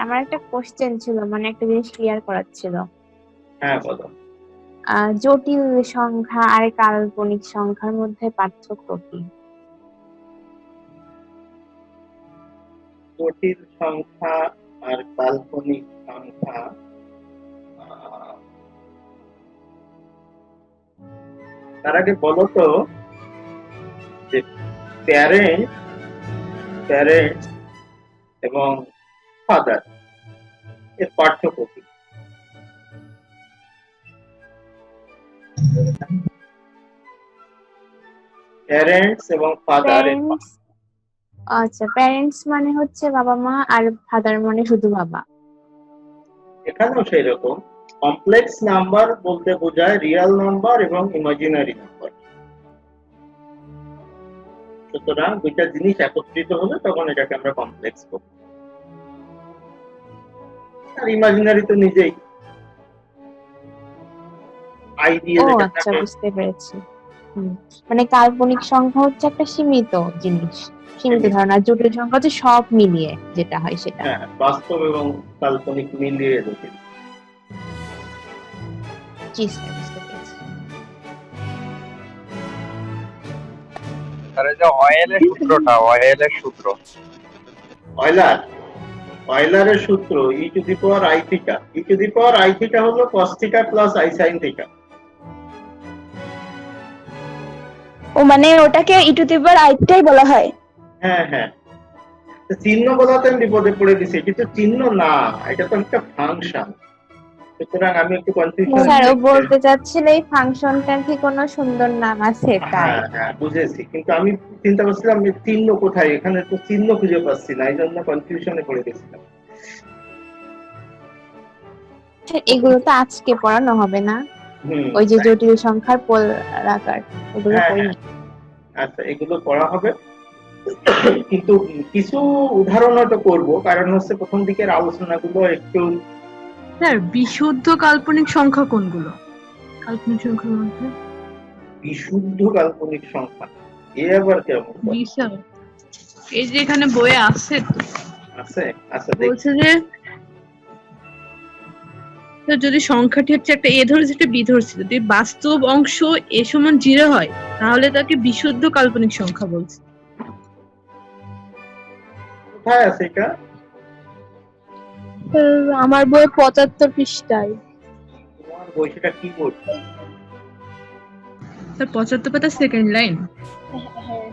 আমার একটা কোশ্চেন ছিল, মানে একটা জিনিস ক্লিয়ার করার ছিল। হ্যাঁ বলো। জটিল সংখ্যা আর কাল্পনিক সংখ্যার মধ্যে পার্থক্য কি? জটিল সংখ্যা আর কাল্পনিক সংখ্যা, আহ, তার আগে বলো তো যে প্যারেন্ট প্যারেন্টস এবং ফাদার এর পার্থক্য কি? প্যারেন্টস এবং ফাদার এর প্যারেন্টস, আচ্ছা, প্যারেন্টস মানে হচ্ছে বাবা মা, আর ফাদার মানে শুধু বাবা। এখানেও সেই রকম। কমপ্লেক্স নাম্বার বলতে বোঝায় রিয়েল নাম্বার এবং ইমাজিনারি নাম্বার। সুতরাং দুইটা জিনিস একত্রিত হলে তখন এটাকে আমরা কমপ্লেক্স বলি। আর ইমাজিনারি তো নিজেই আই দিয়ে ও যেটা আচ্ছা, থাকে। বুঝতে পেরেছি। মানে কাল্পনিক সংখ্যা হচ্ছে একটা সীমিত জিনিস, সীমিত সীমিত। ধারণা। জটিল সংখ্যা হচ্ছে সব মিলিয়ে যেটা হয় সেটা। হ্যাঁ, বাস্তব এবং কাল্পনিক মিলিয়ে জটিল। জি স্যার, বুঝতে পেরেছি। আর এই যে অয়েলের সূত্র অয়লার অয়লারের সূত্র e to the power i theta. E to the power i theta হলো cos theta plus i sin theta. ও মানে ওটাকে ই টু দি পাওয়ার আইটাই বলা হয়। হ্যাঁ হ্যাঁ, তো চিহ্ন বলাতে আমি বিপদে পড়ে গেছি। এটি তো চিহ্ন না, এটা তো একটা ফাংশন। সুতরাং আমি একটু কনফিউশন। স্যার, ও বলতে চাচ্ছিল এই ফাংশনটার কি কোনো সুন্দর নাম আছে তাই। হ্যাঁ হ্যাঁ, বুঝেছি, কিন্তু আমি চিন্তা করছিলাম যে চিহ্ন কোথায়, এখানে তো চিহ্ন খুঁজে পাচ্ছি না, এই জন্য কনফিউশনে পড়ে গেছিলাম। স্যার, এগুলো তো আজকে পড়ানো হবে না? হুম, ওই যে তাই। জটিল সংখ্যার পোলাকার, ওগুলো হ্যাঁ হ্যাঁ, পড়িনি। আচ্ছা, এগুলো পড়া হবে। কিন্তু কিছু উদাহরণ হয়তো করবো, কারণ হচ্ছে প্রথম দিকের আলোচনাগুলো একটু। স্যার, বিশুদ্ধ কাল্পনিক সংখ্যা কোনগুলো? কাল্পনিক সংখ্যার মধ্যে বিশুদ্ধ কাল্পনিক সংখ্যা এ আবার কেমন কথা? বিশাল, এই যে এখানে বইয়ে আছে তো, আছে? আচ্ছা, বলছে দেখি। যে স্যার, যদি সংখ্যাটি হচ্ছে একটা এ ধরেছে একটা বি ধরেছে, যদি বাস্তব অংশ এ সমান 0 হয় তাহলে তাকে বিশুদ্ধ কাল্পনিক সংখ্যা বলছে। কোথায় আছে এটা? আমার বই 75 পৃষ্ঠায়। তোমার বই, সেটা কি বলছে? স্যার, 75 পাতা সেকেন্ড লাইন।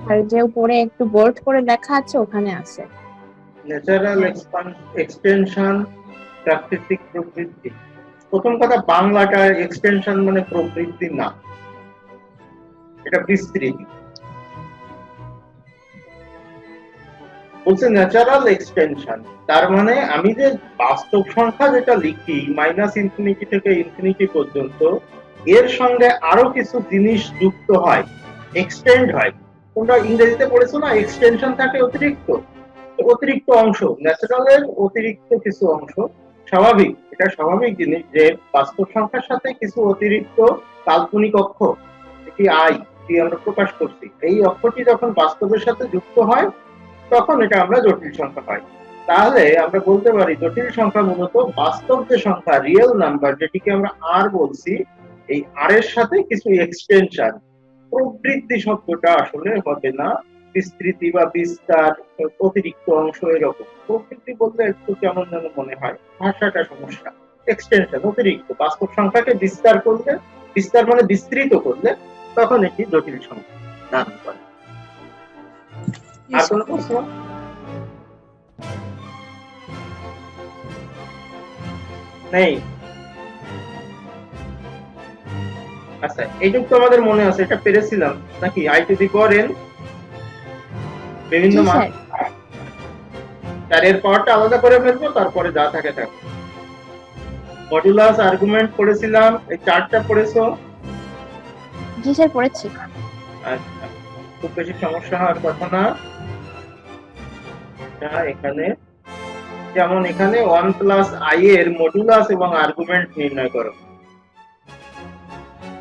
আর যে উপরে একটু বোল্ড করে লেখা আছে ওখানে আছে। ন্যাচারাল এক্সটেনশন, প্রাকৃতিক প্রবৃত্তি। প্রথম কথা, বাংলাটা এক্সটেনশন মানে প্রবৃত্তি না, এটা বিস্তৃতি। বলছে ন্যাচারাল এক্সটেনশন, তার মানে আমি যে বাস্তব সংখ্যা যেটা লিখি -ইনফিনিটি থেকে ইনফিনিটি পর্যন্ত, এর সঙ্গে আরো কিছু জিনিস যুক্ত হয়, এক্সটেন্ড হয়। তোমরা ইংরেজিতে পড়েছো না, এক্সটেনশন থাকে অতিরিক্ত। অতিরিক্ত অংশ, ন্যাচারালের অতিরিক্ত কিছু অংশ। স্বাভাবিক, এটা স্বাভাবিক জিনিস যে বাস্তব সংখ্যার সাথে কিছু অতিরিক্ত কাল্পনিক অক্ষর, এটি আই দিয়ে আমরা প্রকাশ করছি, এই অক্ষরটি যখন বাস্তবের সাথে যুক্ত হয় তখন এটা আমরা জটিল সংখ্যা পাই। তাহলে আমরা বলতে পারি জটিল সংখ্যা মূলত বাস্তব যে সংখ্যা, রিয়েল নাম্বার, যেটিকে আমরা আর বলছি, এই আর এর সাথে কিছু এক্সটেনশন। প্রবৃদ্ধি শব্দটা আসলে হবে না, বিস্তৃতি বা বিস্তার, অতিরিক্ত অংশ, এরকম। প্রবৃদ্ধি বললে একটু কেমন যেন মনে হয়, ভাষাটা সমস্যা। এক্সটেনশন, অতিরিক্ত বাস্তব সংখ্যাকে বিস্তার করলে, বিস্তার মানে বিস্তৃত করলে, তখন এটি জটিল সংখ্যা নাম করে। আর কোনো প্রশ্ন? নেই? আচ্ছা, এইটুকু তো আমাদের মনে আছে, এটা পেরেছিলাম নাকি? I two the power N বিভিন্ন জি মান, স্যার। তার এর পাওয়ারটা আলাদা করে ফেলবো, তারপরে যা থাকে থাকে। মডুলাস, আর্গুমেন্ট পড়েছিলাম, এই চারটা পড়েছো? জি স্যার, পড়েছি। আচ্ছা, খুব বেশি সমস্যা হওয়ার কথা না। এখানে যেমন এখানে 1 প্লাস আই এর মডুলাস এবং আর্গুমেন্ট নির্ণয় করো।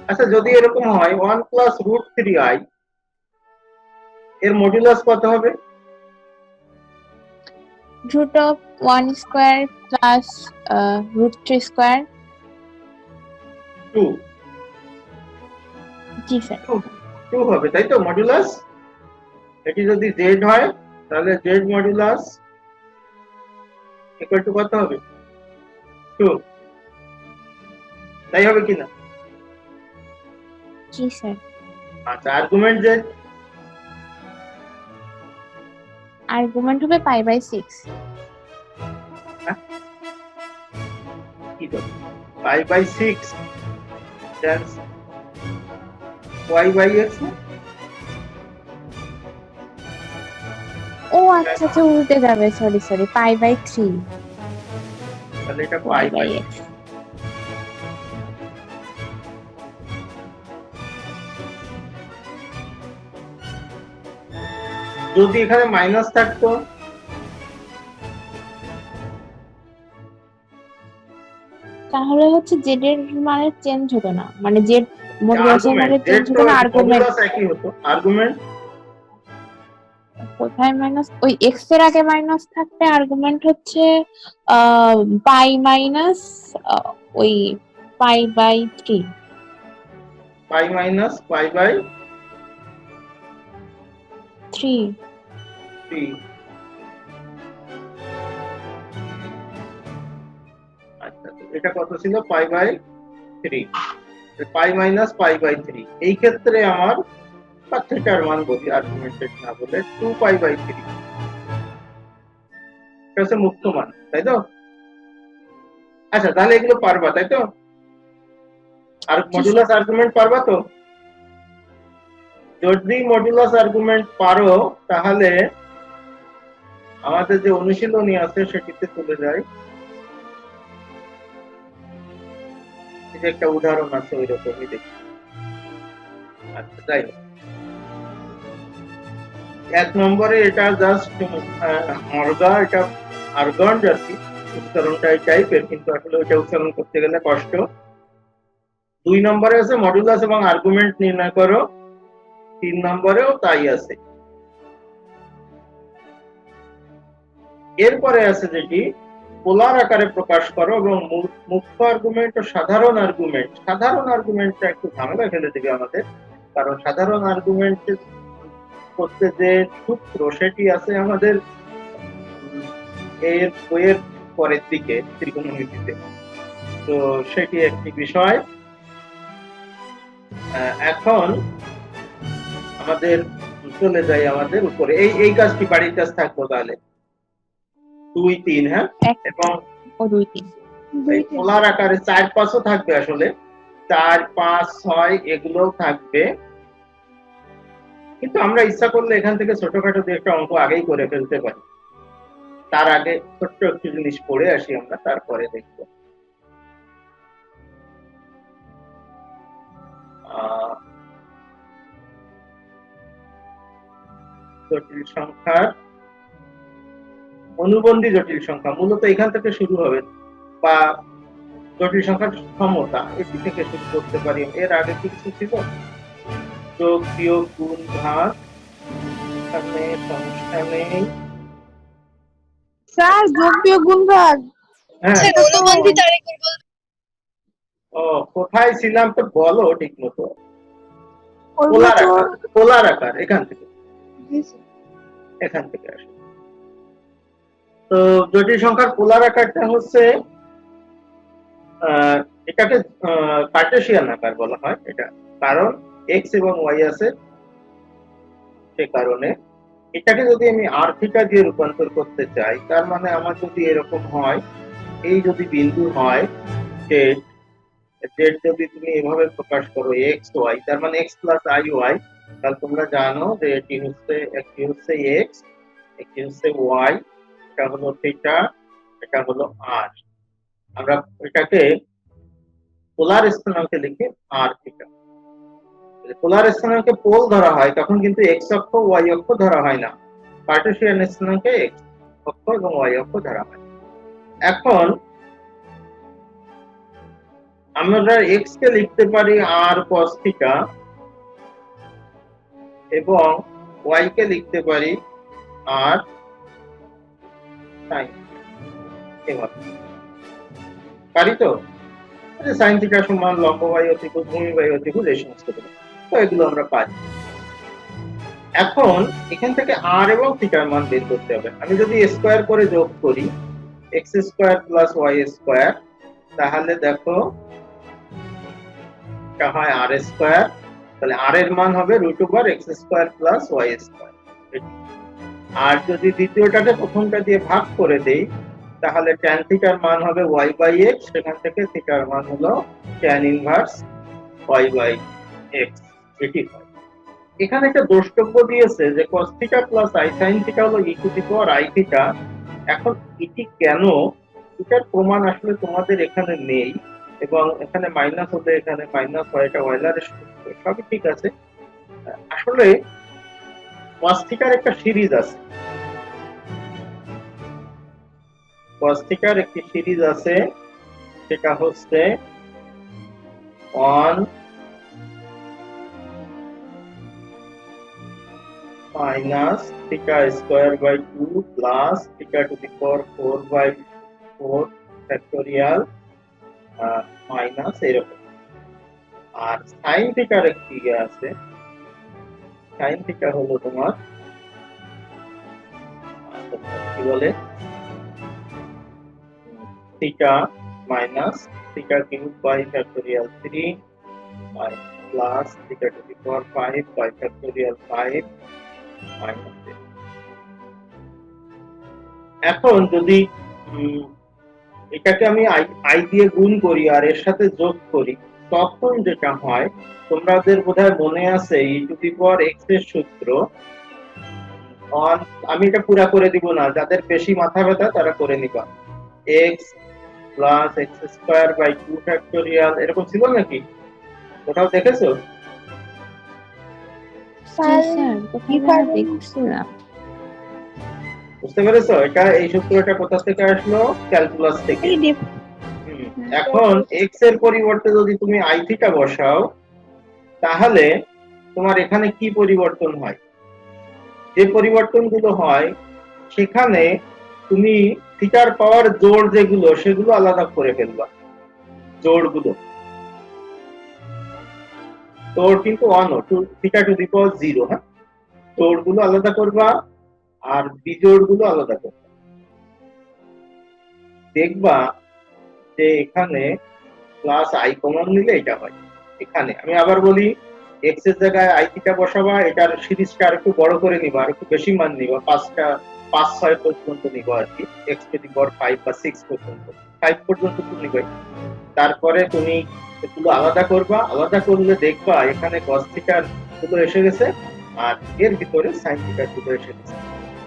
আচ্ছা, যদি এরকম হয় 1 প্লাস রুট 3i, এর মডুলাস কত হবে? root of 1 square plus root 3 square. 2 G sir. 2 হবে তাই তো মডুলাস। এটি যদি z হয় তাহলে z মডুলাস ইকুয়াল টু কত হবে? 2। তাই হবে কিনা? জি স্যার। আচ্ছা আর্গুমেন্ট z আর্গুমেন্ট হবে π/6। কি হবে? π/6 that's y/x না? ও আচ্ছা আচ্ছা উল্টে যাবে, সরি π/3 তাহলে এটা y/x। যদি এখানে মাইনাস থাকতো তাহলে হচ্ছে z এর মানে চেঞ্জ হতো না, মানে z মডুলাসের মানে আর্গুমেন্ট চেঞ্জ z হতো তো না, আর্গুমেন্ট মডুলাস একই হতো। আর্গুমেন্ট কোথায় মাইনাস? ওই x এর আগে মাইনাস থাকতে আর্গুমেন্ট হচ্ছে পাই মাইনাস ওই π/3। পাই মাইনাস π/3। 3 আচ্ছা এটা কত ছিল? π/3। পাই মাইনাস π/3। এই ক্ষেত্রে আমার বা থিটার মান বলি, আর্গুমেন্টেড না বলে 2π/3 এটা হচ্ছে মুক্ত মান, তাই তো? আচ্ছা তাহলে এগুলো পারবা তাই তো? আর মডুলাস আর্গুমেন্ট পারবা তো? যদি মডুলাস আর্গুমেন্ট পারো তাহলে আমাদের যে অনুশীলনী আছে সেটিতে চলে যাই। এই যে একটা উদাহরণ আছে ওই রকমই দেখি। আচ্ছা যাই হোক, 1 নম্বরে এটা জাস্ট অর্গা, এটা আর্গন্ড আর কি, উচ্চারণটা এই টাইপের, কিন্তু আসলে ওইটা উচ্চারণ করতে গেলে কষ্ট। 2 নম্বরে আছে মডুলাস এবং আর্গুমেন্ট নির্ণয় করো। 3 নম্বরেও তাই আছে। এরপরে আছে যেটি পোলার আকারে প্রকাশ করো এবং মুখ্য আর্গুমেন্ট ও সাধারণ আর্গুমেন্ট। সাধারণ আর্গুমেন্টটা একটু ঝামেলা ফেলে দিবে আমাদের, কারণ সাধারণ আর্গুমেন্ট করতে যে সূত্র সেটি আছে আমাদের এর বইয়ের পরের দিকে ত্রিকোণমিতিতে, তো সেটি একটি বিষয়। এখন আমাদের চলে যাই আমাদের উপরে। এই কাজটি বাড়ির কাজ থাকবো তাহলে 2, 3, হ্যাঁ, এবং 2, 3 এই পোলার আকারে 4, 5ও থাকবে। আসলে 4, 5, 6 এগুলোও থাকবে, কিন্তু আমরা ইচ্ছা করলে এখান থেকে ছোটখাটো দু একটা অঙ্ক আগেই করে ফেলতে পারি। তার আগে ছোট্ট একটু জিনিস পড়ে আসি আমরা, তারপরে দেখবো। জটিল সংখ্যার অনুবন্ধী জটিল সংখ্যা মূলত এখান থেকে শুরু হবে, বা জটিল সংখ্যার সমতা এটি থেকে শুরু করতে পারি। এর আগে কি কিছু ছিল? যোগ, বিয়োগ, গুণ, ভাগ, এখানে সমস্যা নেই। স্যার যোগ বিয়োগ গুণ ভাগ। হ্যাঁ, অনুবন্ধী ও কোথায় ছিলাম তো বলো ঠিক মতো। ওইগুলো তো পোলার আকার এখান থেকে আসে। তো জটিল সংখ্যার পোলার আকারটা হচ্ছে এটাকে কার্টেসিয়ান আকার বলা হয়। এটা কারণ এক্স এবং ওয়াই আছে, সে কারণে এটাকে যদি আমি আর থিটা দিয়ে রূপান্তর করতে চাই, তার মানে আমার যদি এরকম হয়, এই যদি বিন্দু হয় জেড, জেড যদি তুমি এভাবে প্রকাশ করো এক্স ওয়াই, তার মানে এক্স প্লাস আই ওয়াই, তাহলে তোমরা জানো যে একটি হচ্ছে এক্স, একটি হচ্ছে ওয়াই, এটা হলো থিটা, এটা হলো আর। আমরা এটাকে পোলার স্থানাঙ্কে লিখি আর থিটা। পোলার স্থানাঙ্কে পোল ধরা হয় তখন কিন্তু এক্স অক্ষ ওয়াই অক্ষ ধরা হয় না। কার্টেসিয়ান স্থানাঙ্কে এক্স অক্ষ এবং ওয়াই অক্ষ ধরা হয়। এখন আমরা এক্স কে লিখতে পারি আর cos থিটা এবং ওয়াই কে লিখতে পারি আর সাইন এভাবে পারি তো, সাইন থিটা সমান লম্ব বাই অতিভুজ ভূমি বাই অতিভুজ এই সমস্ত গুলো, তো এগুলো আমরা পারি। এখন এখান থেকে আর এবং থিটার মান বের করতে হবে। আমি যদি স্কয়ার করে যোগ করি x square plus y square, তাহলে দেখো এটা হয় আর স্কয়ার, তাহলে আর এর মান হবে root over x square plus y square. আর যদি দ্বিতীয়টাকে প্রথমটা দিয়ে ভাগ করে দেই তাহলে tan থিটার মান হবে y বাই x, সেখান থেকে থিটার মান হলো tan inverse y by x, এটি হয়। এখানে একটা দ্রষ্টব্য দিয়েছে যে cos theta plus i sin theta হলো e to the power i theta. এখন এটি কেন, এটার প্রমাণ আসলে তোমাদের এখানে নেই, এবং এখানে মাইনাস হলে এখানে মাইনাস হয়, এটা ওয়েলারের সূত্র, সবই ঠিক আছে। আসলে cos থিটার একটা সিরিজ আছে, cos থিটার একটি সিরিজ আছে, সেটা হচ্ছে 1 minus theta square by 2 plus theta to the power 4 by 4 factorial minus এরকম। আর সাইন থিটার একটি আছে, সাইন থিটা হলো তোমার কি বলে theta minus theta cube by factorial 3 by plus theta to the power 5 by factorial 5 minus. এখন যদি এটাকে আমি আই দিয়ে গুণ করি আর এর সাথে যোগ করি, তখন যেটা হয় তোমাদের বোধহয় মনে আছে ই টু দি পাওয়ার এক্স এর সূত্র, আমি এটা পুরা করে দিব না, যাদের বেশি মাথা ব্যথা তারা করে নিবা, x plus x square by 2 factorial, এরকম ছিল নাকি? কোথাও দেখেছো? বুঝতে পেরেছো? এটা এই সূত্রটা কোথা থেকে আসলো? ক্যালকুলাস থেকে। এখন এক্স এর পরিবর্তে যদি তুমি আই থিটা বসাও তাহলে তোমার এখানে কি পরিবর্তন হয়? যে পরিবর্তনগুলো হয় সেখানে তুমি থিটার পাওয়ার জোড় যেগুলো সেগুলো আলাদা করে ফেলবা, জোড়গুলো তোর কিন্তু অন থিটা টু দি পাওয়ার 0, হ্যাঁ, জোড়গুলো আলাদা করবা আর বিজোড়গুলো আলাদা করবা। দেখবা যে এখানে প্লাস আই কমন নিলে এটা হয়। এখানে আমি আবার বলি, এক্স এর জায়গায় আই থিটা বসাবা, এটার সিরিজটা আর একটু বড় করে নিবা, আর একটু বেশি মান নিবা, 5-6 পর্যন্ত নিবা আর কি, এক্স টু দি পাওয়ার 5 বা 6 পর্যন্ত, 5 পর্যন্ত তুমি নিবে। তারপরে তুমি এগুলো আলাদা করবা, আলাদা করলে দেখবা এখানে cos থিটার গুলো এসে গেছে আর এর ভিতরে sin থিটার গুলো এসে গেছে,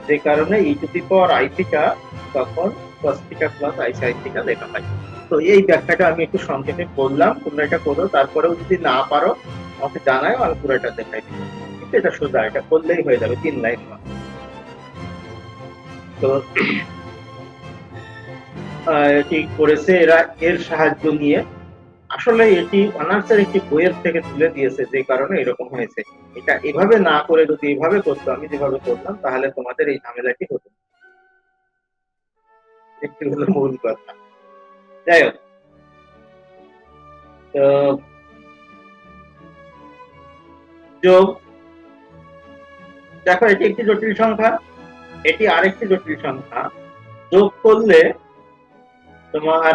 যে কারণে e to the power i theta তখন cos theta plus i sin theta লেখা হয়। তো এই ব্যাখ্যাটা আমি একটু সংক্ষেপে বললাম, তোমরা এটা করো, তারপরেও যদি না পারো আমাকে জানাও, আমি পুরোটা দেখাই দিব। কিন্তু এটা সোজা, এটা করলেই হয়ে যাবে 3 লাইন। তো এটি করেছে এরা এর সাহায্য নিয়ে। আসলে এটি অনার্সের একটি বইয়ের থেকে তুলে দিয়েছে, যে কারণে এরকম হয়েছে। এটা এভাবে না করে যদি এভাবে করতো, আমি যেভাবে করতাম, তাহলে তোমাদের এই ঝামেলাটি হতো। একটি হলো মূল কথা। যাই হোক, তো যোগ, দেখো এটি একটি জটিল সংখ্যা, এটি আরেকটি জটিল সংখ্যা, যোগ করলে তোমার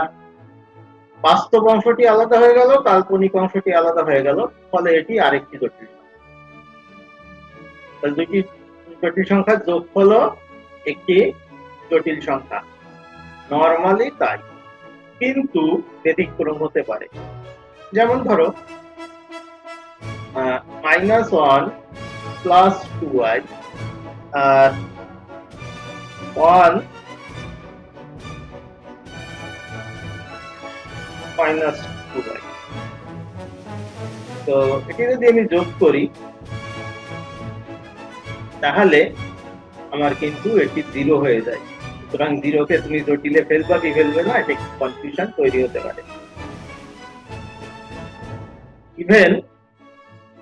বাস্তব অংশটি আলাদা হয়ে গেল, কাল্পনিক অংশটি আলাদা হয়ে গেল, ফলে এটি আরেকটি জটিল সংখ্যা। দুটি জটিল সংখ্যার যোগ হলো একটি জটিল সংখ্যা, নরমালি তাই, কিন্তু ব্যতিক্রম হতে পারে। যেমন ধরো -1 প্লাস 2y আর 1 মাইনাস 2y। তো এটি যদি আমি যোগ করি তাহলে আমার কিন্তু এটি 0 হয়ে যায়। সুতরাং 0 কে তুমি জটিলে ফেলবা কি ফেলবে না, এটা একটু কনফিউশন তৈরি হতে পারে। ইভেন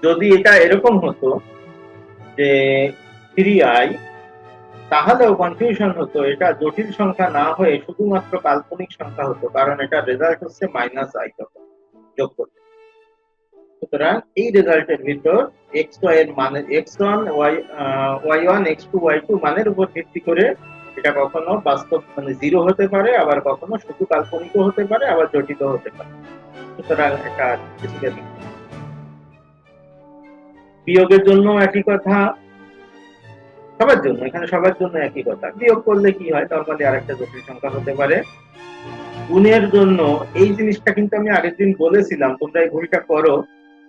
যদি এটা এরকম হতো যে 3i তাহলেও কনফিউশন হতো, এটা জটিল সংখ্যা না হয়ে শুধুমাত্র কাল্পনিক সংখ্যা হতো, কারণ এটা রেজাল্ট হচ্ছে মাইনাস আই যোগ করতে। সুতরাং এই রেজাল্টের ভিতর এক্স ওয়াই এর মানে x one y one x two y two মানের উপর ভিত্তি করে এটা কখনো বাস্তব মানে জিরো হতে পারে, আবার কখনো শুধু কাল্পনিকও হতে পারে, আবার জটিল হতে পারে। সুতরাং এটা ফিজিক্যালি বিয়োগের জন্য একই কথা, সবার জন্য, এখানে সবার জন্য একই কথা। বিয়োগ করলে কি হয়, নরমালি আরেকটা জটিল সংখ্যা হতে পারে। গুণের জন্য এই জিনিসটা কিন্তু আমি আগের দিন বলেছিলাম, তোমরা এই ভুলটা করো,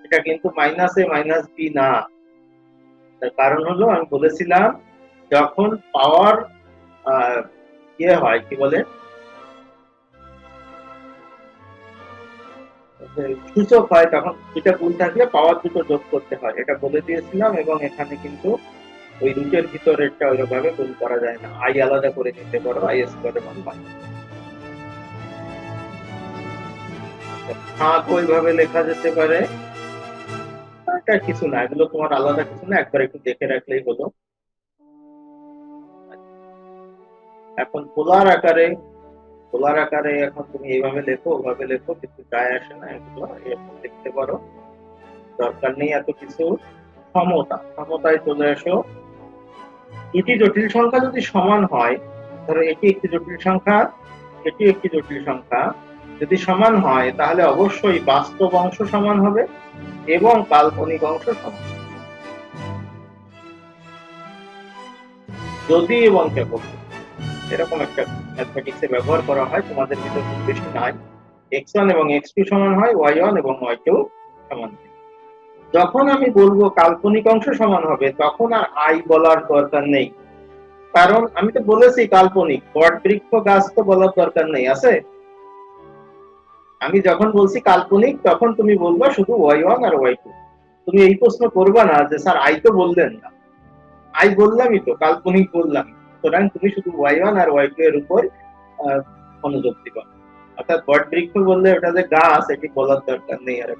এটা কিন্তু মাইনাস এ মাইনাস বি না। তার কারণ হলো আমি বলেছিলাম যখন পাওয়ার হয় কি বলে সূচক হয়, তখন দুটা গুণ থাকলে পাওয়ার দুটো যোগ করতে হয়, এটা বলে দিয়েছিলাম। এবং এখানে কিন্তু ওই রুটের ভিতরেরটা ওইভাবে গুণ করা যায় না, আই আলাদা করে নিতে পারো, আই স্কোয়ার মান পাই। ভাগ ওইভাবে লেখা যেতে পারে, এটা কিছু না, এগুলো তোমার আলাদা কিছু না, একবার একটু দেখে রাখলেই হলো। এখন পোলার আকারে এখন তুমি এইভাবে লেখো ওভাবে লেখো, কিছু যায় আসে না, এগুলো এরকম লিখতে পারো, দরকার নেই এত কিছু। সমতায় চলে এসো। দুটি জটিল সংখ্যা যদি সমান হয়, ধরো এটি একটি জটিল সংখ্যা, এটি একটি জটিল সংখ্যা, যদি সমান হয় তাহলে অবশ্যই বাস্তব অংশ সমান হবে এবং কাল্পনিক অংশ সমান। যদি এবং কেবল এরকম একটা ম্যাথমেটিক্সে ব্যবহার করা হয়, তোমাদের ভিতর খুব বেশি নাই, x1 এবং x2 সমান হয়, y1 এবং y2 সমান হয়। যখন আমি বলবো কাল্পনিক অংশ সমান হবে, তখন আর আই বলার দরকার নেই, কারণ আমি তো বলেছি কাল্পনিক, বট বৃক্ষ গাছ তো বলার দরকার নেই, আছে। আমি যখন বলছি কাল্পনিক, তখন তুমি বলবা শুধু y1 আর y2। তুমি এই প্রশ্ন করবা না যে স্যার আই তো বললেন না, আই বললামই তো, কাল্পনিক বললাম, সুতরাং তুমি শুধু y1 আর y2 এর উপর মনোযোগ দিবা। অর্থাৎ বট বৃক্ষ বললে ওটা যে গাছ, এটি বলার দরকার নেই। আর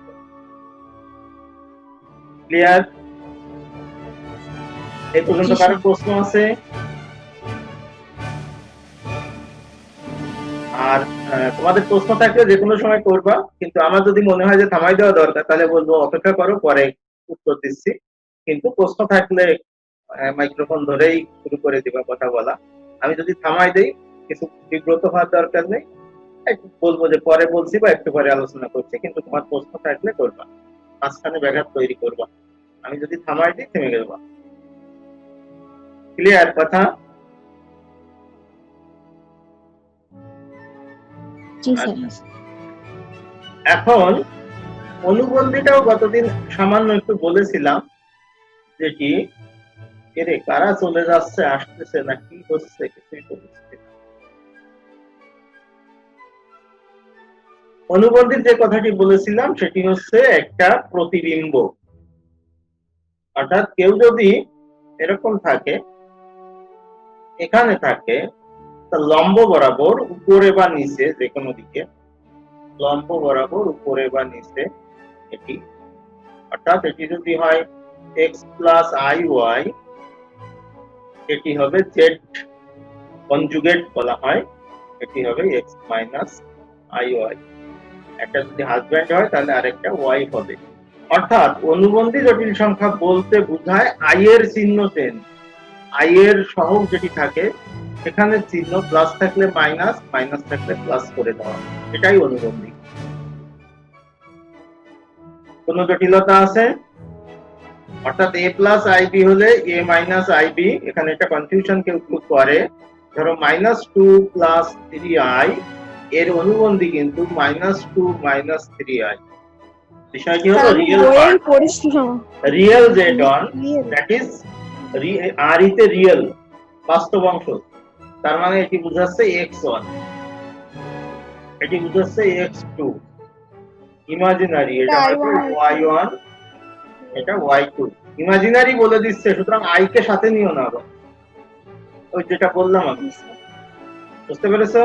ক্লিয়ার? এই পর্যন্ত কারো প্রশ্ন আছে? আর তোমাদের প্রশ্ন থাকলে যে কোনো সময় করবা, কিন্তু আমার যদি মনে হয় যে থামাই দেওয়া দরকার, তাহলে বলবো অপেক্ষা করো, পরে উত্তর দিচ্ছি। কিন্তু প্রশ্ন থাকলে মাইক্রোফোন ধরেই শুরু করে দিবা কথা বলা। আমি যদি থামাই দেই, কিছু বিব্রত হওয়ার দরকার নেই, একটু বলবো যে পরে বলছি বা একটু পরে আলোচনা করছি, কিন্তু তোমার প্রশ্ন থাকলে করবা, মাঝখানে ব্যাঘাত তৈরি করবা। আমি যদি থামাই দিই, থেমে গেলবা। ক্লিয়ার কথা? এখন অনুবন্ধীটাও গতদিন সামান্য একটু বলেছিলাম, যেটি এরে কারা চলে যাচ্ছে আসতেছে না কি হচ্ছে কিছুই বলছে। অনুবন্ধীর যে কথাটি বলেছিলাম সেটি হচ্ছে একটা প্রতিবিম্ব, অর্থাৎ কেউ যদি এরকম থাকে, এখানে থাকে, তা লম্ব বরাবর উপরে বা নিচে যে কোনো দিকে, লম্ব বরাবর উপরে বা নিচে এটি, অর্থাৎ এটি যদি হয় x প্লাস আই ওয়াই, এটি হবে z কনজুগেট বলা হয়, এটি হবে x মাইনাস আই ওয়াই। একটা যদি হাজব্যান্ড হয় তাহলে আরেকটা ওয়াই হবে। অর্থাৎ অনুবন্ধী জটিল সংখ্যা বলতে বোঝায় আই এর চিহ্ন চেঞ্জ, আই এর সহগ যেটি থাকে সেখানে চিহ্ন প্লাস থাকলে মাইনাস, মাইনাস থাকলে প্লাস করে দেওয়া, এটাই অনুবন্ধী। কোন জটিলতা আছে? অর্থাৎ a প্লাস আইবি হলে a মাইনাস আইবি, এখানে একটা কনফিউশন কেউ করে, ধরো -2 প্লাস 3i এর অনুবন্ধী কিন্তু -2 মাইনাস 3i। বিষয়টি হলো real z1, that is r তে রিয়েল বাস্তব অংশ, তার মানে এটি বোঝাচ্ছে x1, এটি বোঝাচ্ছে x2, ইমাজিনারি এটা হবে y1, এটা y2, ইমাজিনারি বলে দিচ্ছে, সুতরাং i কে সাথে নিও না, ওই যেটা বললাম আমি, বুঝতে পেরেছো?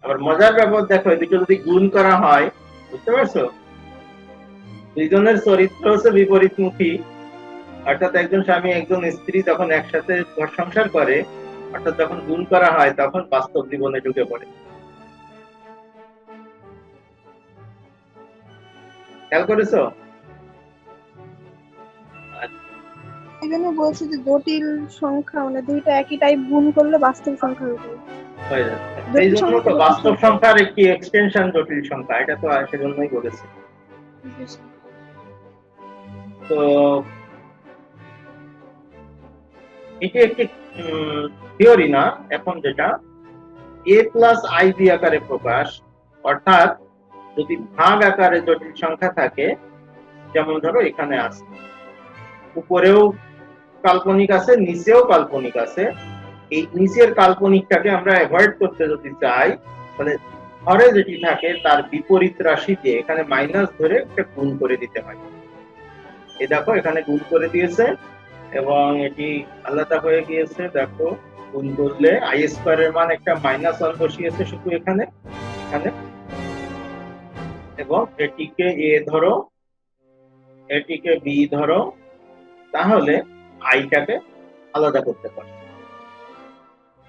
আবার মজার ব্যাপার দেখো, এদিকে যদি গুণ করা হয়, বুঝতে পারছো, দুইজনের চরিত্র হচ্ছে বিপরীতমুখী, অর্থাৎ একজন স্বামী একজন স্ত্রী যখন একসাথে ঘর সংসার করে, অর্থাৎ যখন গুণ করা হয় তখন বাস্তব জীবনে ঢুকে পড়ে। খেয়াল করেছো? এখানে বলছে যে জটিল সংখ্যা মানে দুইটা একই টাইপ গুণ করলে বাস্তব সংখ্যা হবে। হয়ে যাচ্ছে। এই জন্য তো বাস্তব সংখ্যার একটি এক্সটেনশন জটিল সংখ্যা, এটা তো সেজন্যই বলেছি। তো এটি একটি থিওরি না, এখন যেটা a প্লাস আই বি আকারে প্রকাশ, অর্থাৎ যদি ভাগ আকারে জটিল সংখ্যা থাকে, যেমন ধরো এখানে আছে, উপরেও কাল্পনিক আছে নিচেও কাল্পনিক আছে, এই নিচের কাল্পনিকটাকে আমরা অ্যাভয়েড করতে যদি চাই, তাহলে ঘরে যেটি থাকে তার বিপরীত রাশি দিয়ে এখানে মাইনাস ধরে একটা গুণ করে দিতে হয়। এই দেখো এখানে গুণ করে দিয়েছে এবং এটি আলাদা হয়ে গিয়েছে। দেখো গুণ করলে আই স্কয়ারের মান একটা -1 বসিয়েছে শুধু এখানে এখানে, এবং এটিকে এ ধরো, এটিকে বি ধরো, তাহলে আইটাকে আলাদা করতে পারো,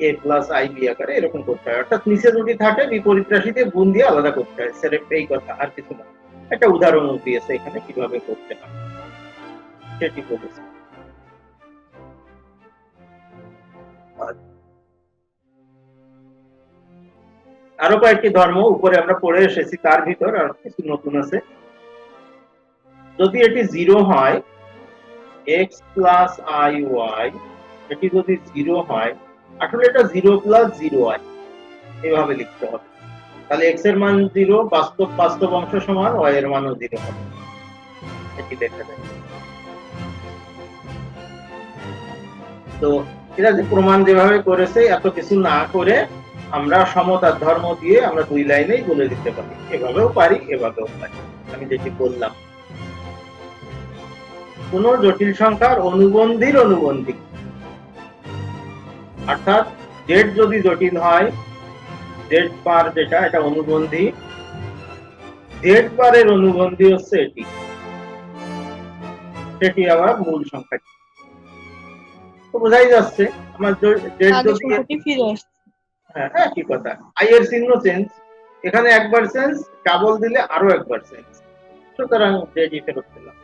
a প্লাস আই বি আকারে এরকম করতে হয়। অর্থাৎ নিচে যদি থাকে বিপরীত রাশি দিয়ে গুণ দিয়ে আলাদা করতে হয়, সেটা এই কথা, আর কিছু না। একটা উদাহরণ দিয়েছে এখানে কিভাবে করতে হয় সেটি বলেছে। আরো কয়েকটি ধর্ম উপরে আমরা পড়ে এসেছি, তার ভিতর আর কিছু নতুন আছে। যদি এটি 0 হয়, x প্লাস আই ওয়াই, এটি যদি 0 হয়, আসলে এটা 0 প্লাস 0y এভাবে লিখতে হবে। তাহলে x এর মান 0, বাস্তব অংশ সমান y এর মানও 0 হবে, এটি দেখা যায়। তো এটা যে প্রমাণ যেভাবে করেছে, এত কিছু না করে আমরা সমতার ধর্ম দিয়ে আমরা দুই লাইনেই বলে দিতে পারি, এভাবেও পারি এভাবেও পারি। আমি যেটি বললাম, কোন জটিল সংখ্যার অনুবন্ধীর অনুবন্ধী, অর্থাৎ জেড যদি জটিল হয়, জেড বার যেটা এটা অনুবন্ধী, জেড বারের অনুবন্ধী হচ্ছে এটি, সেটি আবার মূল সংখ্যাটি। তো বোঝাই যাচ্ছে আমার জেড যদি হ্যাঁ একই কথা, আই এর চিহ্ন চেঞ্জ, এখানে একবার চেঞ্জ, ডাবল দিলে আরো একবার চেঞ্জ, সুতরাং জেডই ফেরত পেলাম।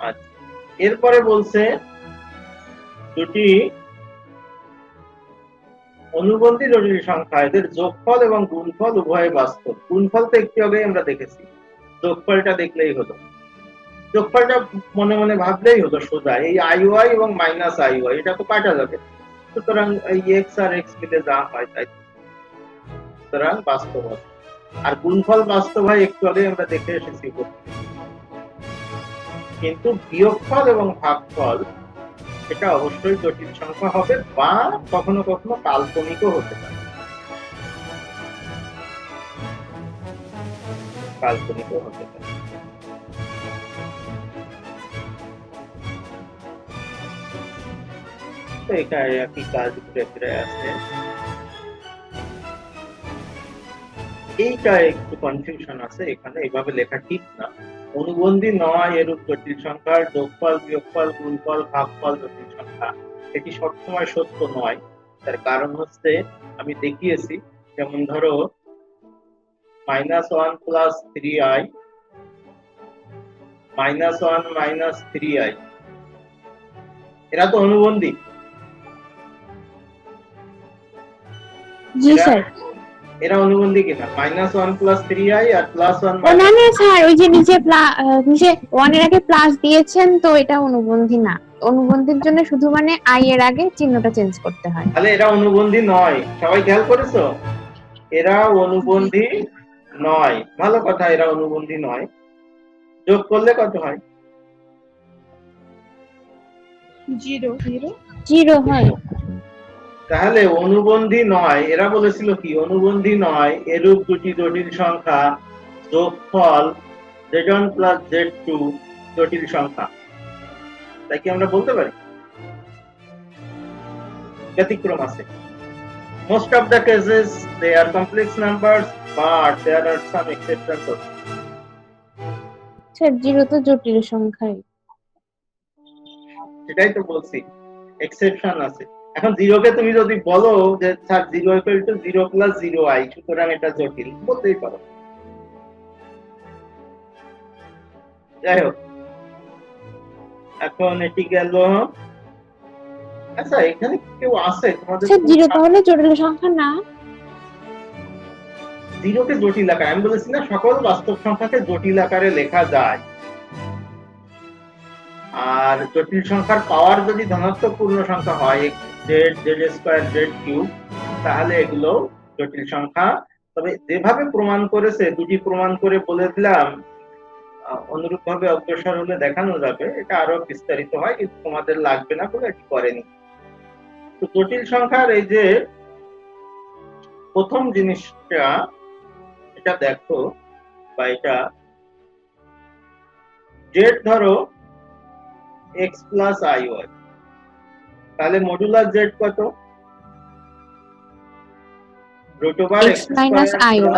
আচ্ছা, এরপরে বলছে দুটি অনুবন্ধী জটিল সংখ্যা, এদের যোগফল এবং গুণফল উভয় বাস্তব। গুণফল তো একটু আগে আমরা দেখেছি, যোগফলটা দেখলেই হলো, যোগফলটা মনে মনে ভাবলেই হলো সোজা, এই আই ওয়াই এবং মাইনাস আই ওয়াই এটা তো কাটা যাবে, সুতরাং এই এক্স আর এক্স মিলে যা হয় তাই, সুতরাং বাস্তব হবে। আর গুণফল বাস্তব হয় একটু আগে আমরা দেখে এসেছি। কিন্তু বিয়োগফল এবং ভাগফল এটা অবশ্যই জটিল সংখ্যা হবে, বা কখনো কখনো কাল্পনিকও হতে পারে, কাল্পনিকও হতে পারে। তো এখানে একই কাজ ঘুরে ফিরে আছে, এইটা একটু কনফিউশন আছে এখানে, এইভাবে লেখা ঠিক না। অনুবন্ধী নয় এরূপ জটিল সংখ্যার যোগফল, বিয়োগফল, গুণফল, ভাগফল জটিল সংখ্যা, এটি সবসময় সত্য নয়। তার কারণ হচ্ছে আমি দেখিয়েছি, যেমন ধরো -1 প্লাস 3i, -1 মাইনাস 3i, এরা তো অনুবন্ধী। জি স্যার। এরা অনুবন্ধী কিনা? -1 প্লাস 3i আর +1 ও না না স্যার, ওই যে নিচে নিচে 1 এর আগে প্লাস দিয়েছেন তো এটা অনুবন্ধী না। অনুবন্ধীর জন্য শুধু মানে আই এর আগে চিহ্নটা চেঞ্জ করতে হয়। তাহলে এরা অনুবন্ধী নয়, সবাই খেয়াল করেছো? এরা অনুবন্ধী নয়, ভালো কথা, এরা অনুবন্ধী নয়। যোগ করলে কত হয়? 0 হয়। তাহলে অনুবন্ধী নয়, এরা বলেছিল কি অনুবন্ধী নয় এরূপ দুটি জটিল সংখ্যা যোগফল z1 প্লাস z2 জটিল সংখ্যা, তাই কি আমরা বলতে পারি? ব্যতিক্রম আছে, most of the cases they are complex numbers but there are some exceptions also. Sir zero তো জটিল সংখ্যাই। সেটাই তো বলছি, এক্সেপশন আছে। এখন জিরোকে তুমি যদি বলো যে স্যার 0 = 0 + 0i, সুতরাং এটা জটিল, বলতেই পারো। যাই হোক, এখন এটি গেল। আচ্ছা, এখানে কেউ আছে তোমাদের? স্যার জিরো তাহলে জটিল সংখ্যা না? জিরোকে জটিল আকারে, আমি বলেছি না সকল বাস্তব সংখ্যাকে জটিল আকারে লেখা যায়। আর জটিল সংখ্যার পাওয়ার যদি ধনাত্মক পূর্ণ সংখ্যা হয়, z, z², z³ তাহলে এগুলো জটিল সংখ্যা। তবে যেভাবে প্রমাণ করেছে, দুটি প্রমাণ করে বলে দিলাম, অনুরূপ ভাবে অগ্রসর হলে দেখানো যাবে, এটা আরো বিস্তারিত হয়, কিন্তু তোমাদের লাগবে না বলে এটি করেনি। তো জটিল সংখ্যার এই যে প্রথম জিনিসটা, এটা দেখো, বা এটা z ধরো x + iy, তাহলে মডুলাস z কত? x - iy। √x² ও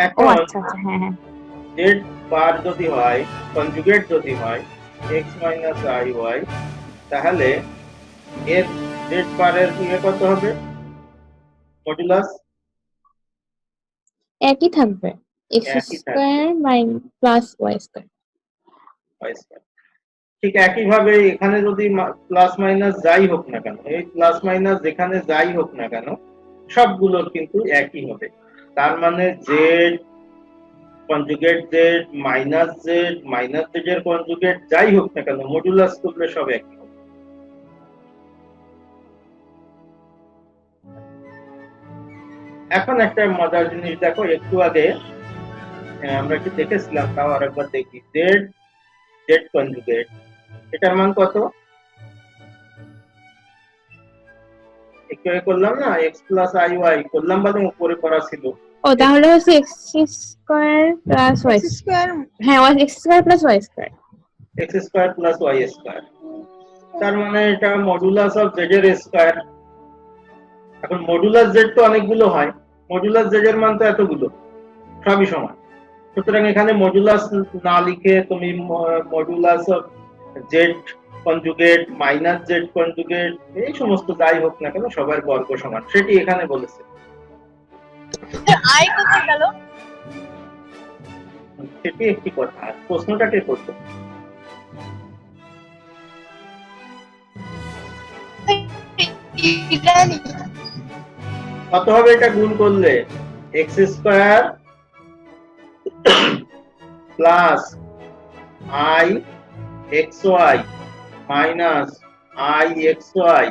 এখন আচ্ছা আচ্ছা, হ্যাঁ হ্যাঁ। z বার যদি হয়, কনজুগেট যদি হয় x - iy, তাহলে এর z বারের কত হবে? মডুলাস একই থাকবে, একই থাকবে, x² + y²। ঠিক একইভাবে এখানে যদি প্লাস মাইনাস যাই হোক না কেন, এই প্লাস মাইনাস যেখানে যাই হোক না কেন, সবগুলোর কিন্তু একই হবে। তার মানে z conjugate z minus z minus z এর কনজুগেট যাই হোক না কেন, মডুলাস করলে সব একই হবে। এখন একটা মজার জিনিস দেখো, একটু আগে আমরা কি দেখেছিলাম, তাও আরেকবার দেখি। z কনজুগেট, এটার মান কত? একটু আগে করলাম না, x + iy করলাম, বলে উপরে করা ছিল। ও তাহলে হচ্ছে x² + y²। x²। হ্যাঁ, x² + y²। x² + y², তার মানে এটা মডুলাস অফ z এর স্কয়ার। এখন মডুলাস z তো অনেকগুলো হয়, মডুলাস z এর মান তো এতগুলো, সবই সমান। সুতরাং এখানে মডুলাস না লিখে তুমি modulus of z conjugate minus z conjugate, এই সমস্ত যাই হোক না কেন সবার বর্গ সমান, সেটি এখানে বলেছে। আই কোথায় গেল? সেটি একটি কথা। প্রশ্নটা কে করতো? কত হবে এটা গুণ করলে? x² plus i xy minus i xy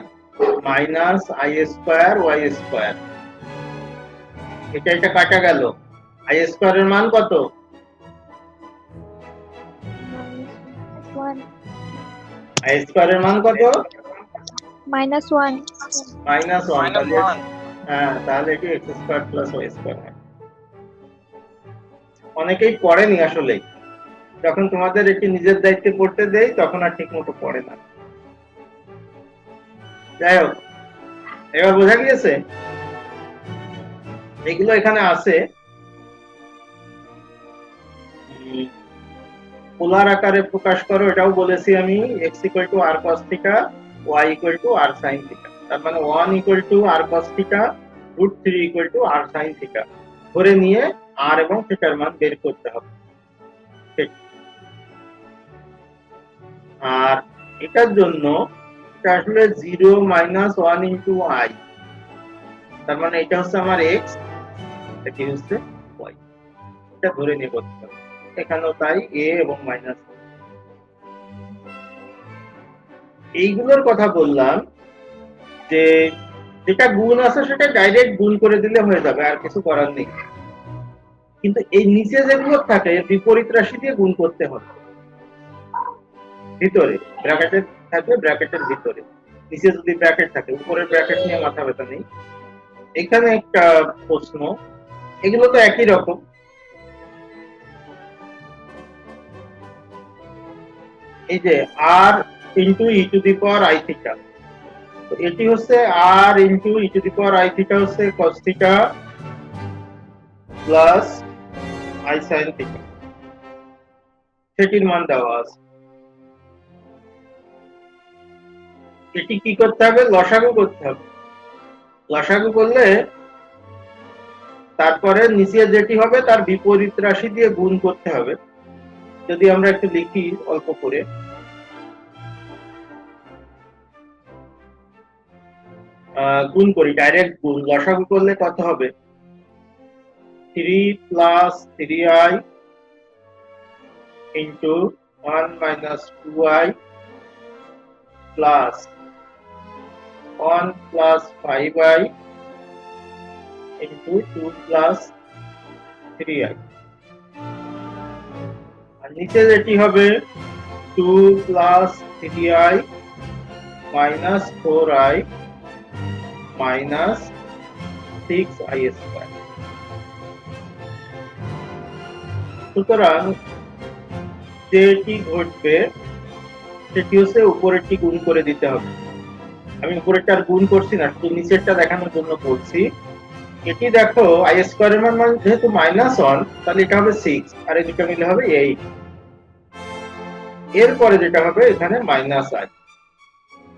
minus i² y²। এটা কাটা গেল। i² এর মান কত? i² এর মান কত? -1। -1। হ্যাঁ, তাহলে এটি x² + y² হয়। অনেকেই পড়েনি আসলে, যখন তোমাদের এটি নিজের দায়িত্বে পড়তে দেই তখন আর ঠিক মতো পড়ে না। যাই হোক, এবার বোঝা গিয়েছে? এগুলো এখানে আছে, পোলার আকারে প্রকাশ করো, এটাও বলেছি আমি। x = r cos θ, y = r sin θ। তার মানে 1 = r cos θ, √3 = r sin θ ধরে নিয়ে r এবং θ এর মান বের করতে হবে। ঠিক। আর এটার জন্য এটা আসলে 0 - 1 * i, তার মানে এটা হচ্ছে আমার x, এটা হচ্ছে y, এটা ধরে নিয়ে করতে হবে। এখানেও তাই, a এবং মাইনাস। এইগুলোর কথা বললাম যে যেটা গুণ আছে সেটা ডাইরেক্ট গুণ করে দিলে হয়ে যাবে, আর কিছু করার নেই। কিন্তু এই নিচে যেগুলো থাকে বিপরীত রাশি দিয়ে গুণ করতে হবে। ভিতরে ব্র্যাকেটে থাকবে, ব্র্যাকেটের ভিতরে। নিচে যদি ব্র্যাকেট থাকে, উপরের ব্র্যাকেট নিয়ে মাথা ব্যথা নেই। এখানে একটা প্রশ্ন, এগুলো তো একই রকম। এই যে r * e⁻i θ, তো এটি হচ্ছে r * e⁻i θ হচ্ছে cos θ plus i sine theta, সেটির মান দেওয়া আছে। এটি কি করতে হবে? লসাগু করতে হবে। লসাগু করলে তারপরে নিচে যেটি হবে তার বিপরীত রাশি দিয়ে গুণ করতে হবে। যদি আমরা একটু লিখি অল্প করে, গুণ করি, ডাইরেক্ট গুণ। লসাগু করলে কত হবে? 3 + 3i into 1 - 2i plus 1 + 5i into 2 + 3i। আর নিচে যেটি হবে 2 + 3i minus 4i minus 6i square। সুতরাং যেটি ঘটবে সেটি হচ্ছে উপরেরটি গুণ করে দিতে হবে। আমি উপরেরটা আর গুণ করছি না, শুধু নিচেরটা দেখানোর জন্য বলছি। এটি দেখো আই স্কয়ারের মান যেহেতু -1, তাহলে এটা হবে 6 আর এই দুটো মিলে হবে 8। এরপরে যেটা হবে এখানে -i,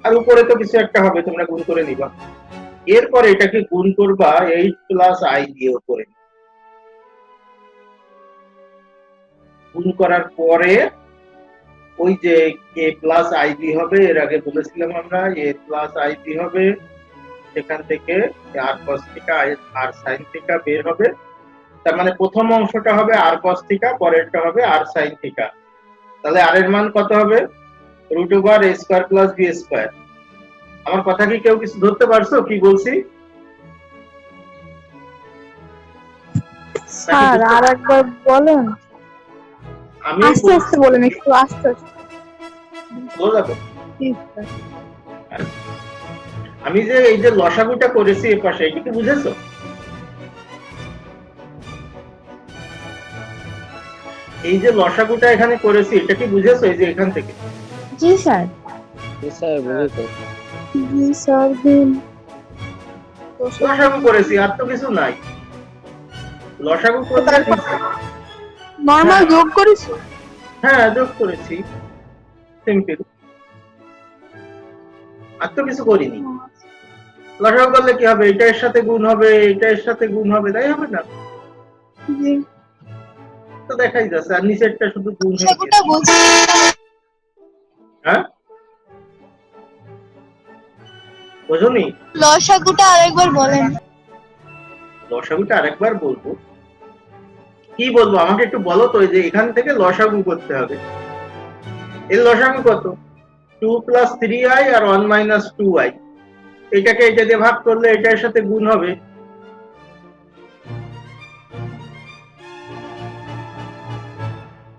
আর উপরে তো কিছু একটা হবে, তোমরা গুণ করে নিবা। এরপরে এটাকে গুণ করবা 8 + i দিয়ে উপরে। গুণ করার পরে ওই যে a + ib হবে, এর আগে বলেছিলাম আমরা a + ib হবে, সেখান থেকে r cos θ r sin θ বের হবে। তার মানে প্রথম অংশটা হবে r cos θ, পরেরটা হবে r sin θ। তাহলে r এর মান কত হবে? √a² + b²। আমার কথা কি কেউ কিছু ধরতে পারছো কি বলছি? স্যার আর একবার বলেন, আমি আস্তে আস্তে বলেন, একটু আস্তে আস্তে। বোঝাবো। ঠিক স্যার। আমি যে এই যে লসাগুটা করেছি এর পাশে, এটা কি বুঝেছো? এই যে লসাগুটা এখানে করেছি এটা কি বুঝেছো? এই যে এখান থেকে জি স্যার। জি স্যার দিন। লসাগু করেছি, আর তো কিছু নাই। লসাগু করলে নরমাল যোগ করিস? হ্যাঁ যোগ করেছি, সিম্পল, আর তো কিছু করিনি। লসাগু করলে কি হবে? এটা এর সাথে গুণ হবে, এটা এর সাথে গুণ হবে, তাই হবে না? জি। তো দেখাই যাচ্ছে, আর নিচেরটা শুধু গুণ হয়ে লসাগুটা গেছে। বলছি। হ্যাঁ বুঝুনি? লসাগুটা আরেকবার বলেন। লসাগুটা আরেকবার বলবো। কি বলবো আমাকে একটু বলো তো। এই যে এখান থেকে লসাগু করতে হবে। এর লসাগু কত? 2 + 3i আর 1 - 2i। এটাকে এটা দিয়ে ভাগ করলে এটার সাথে গুণ হবে।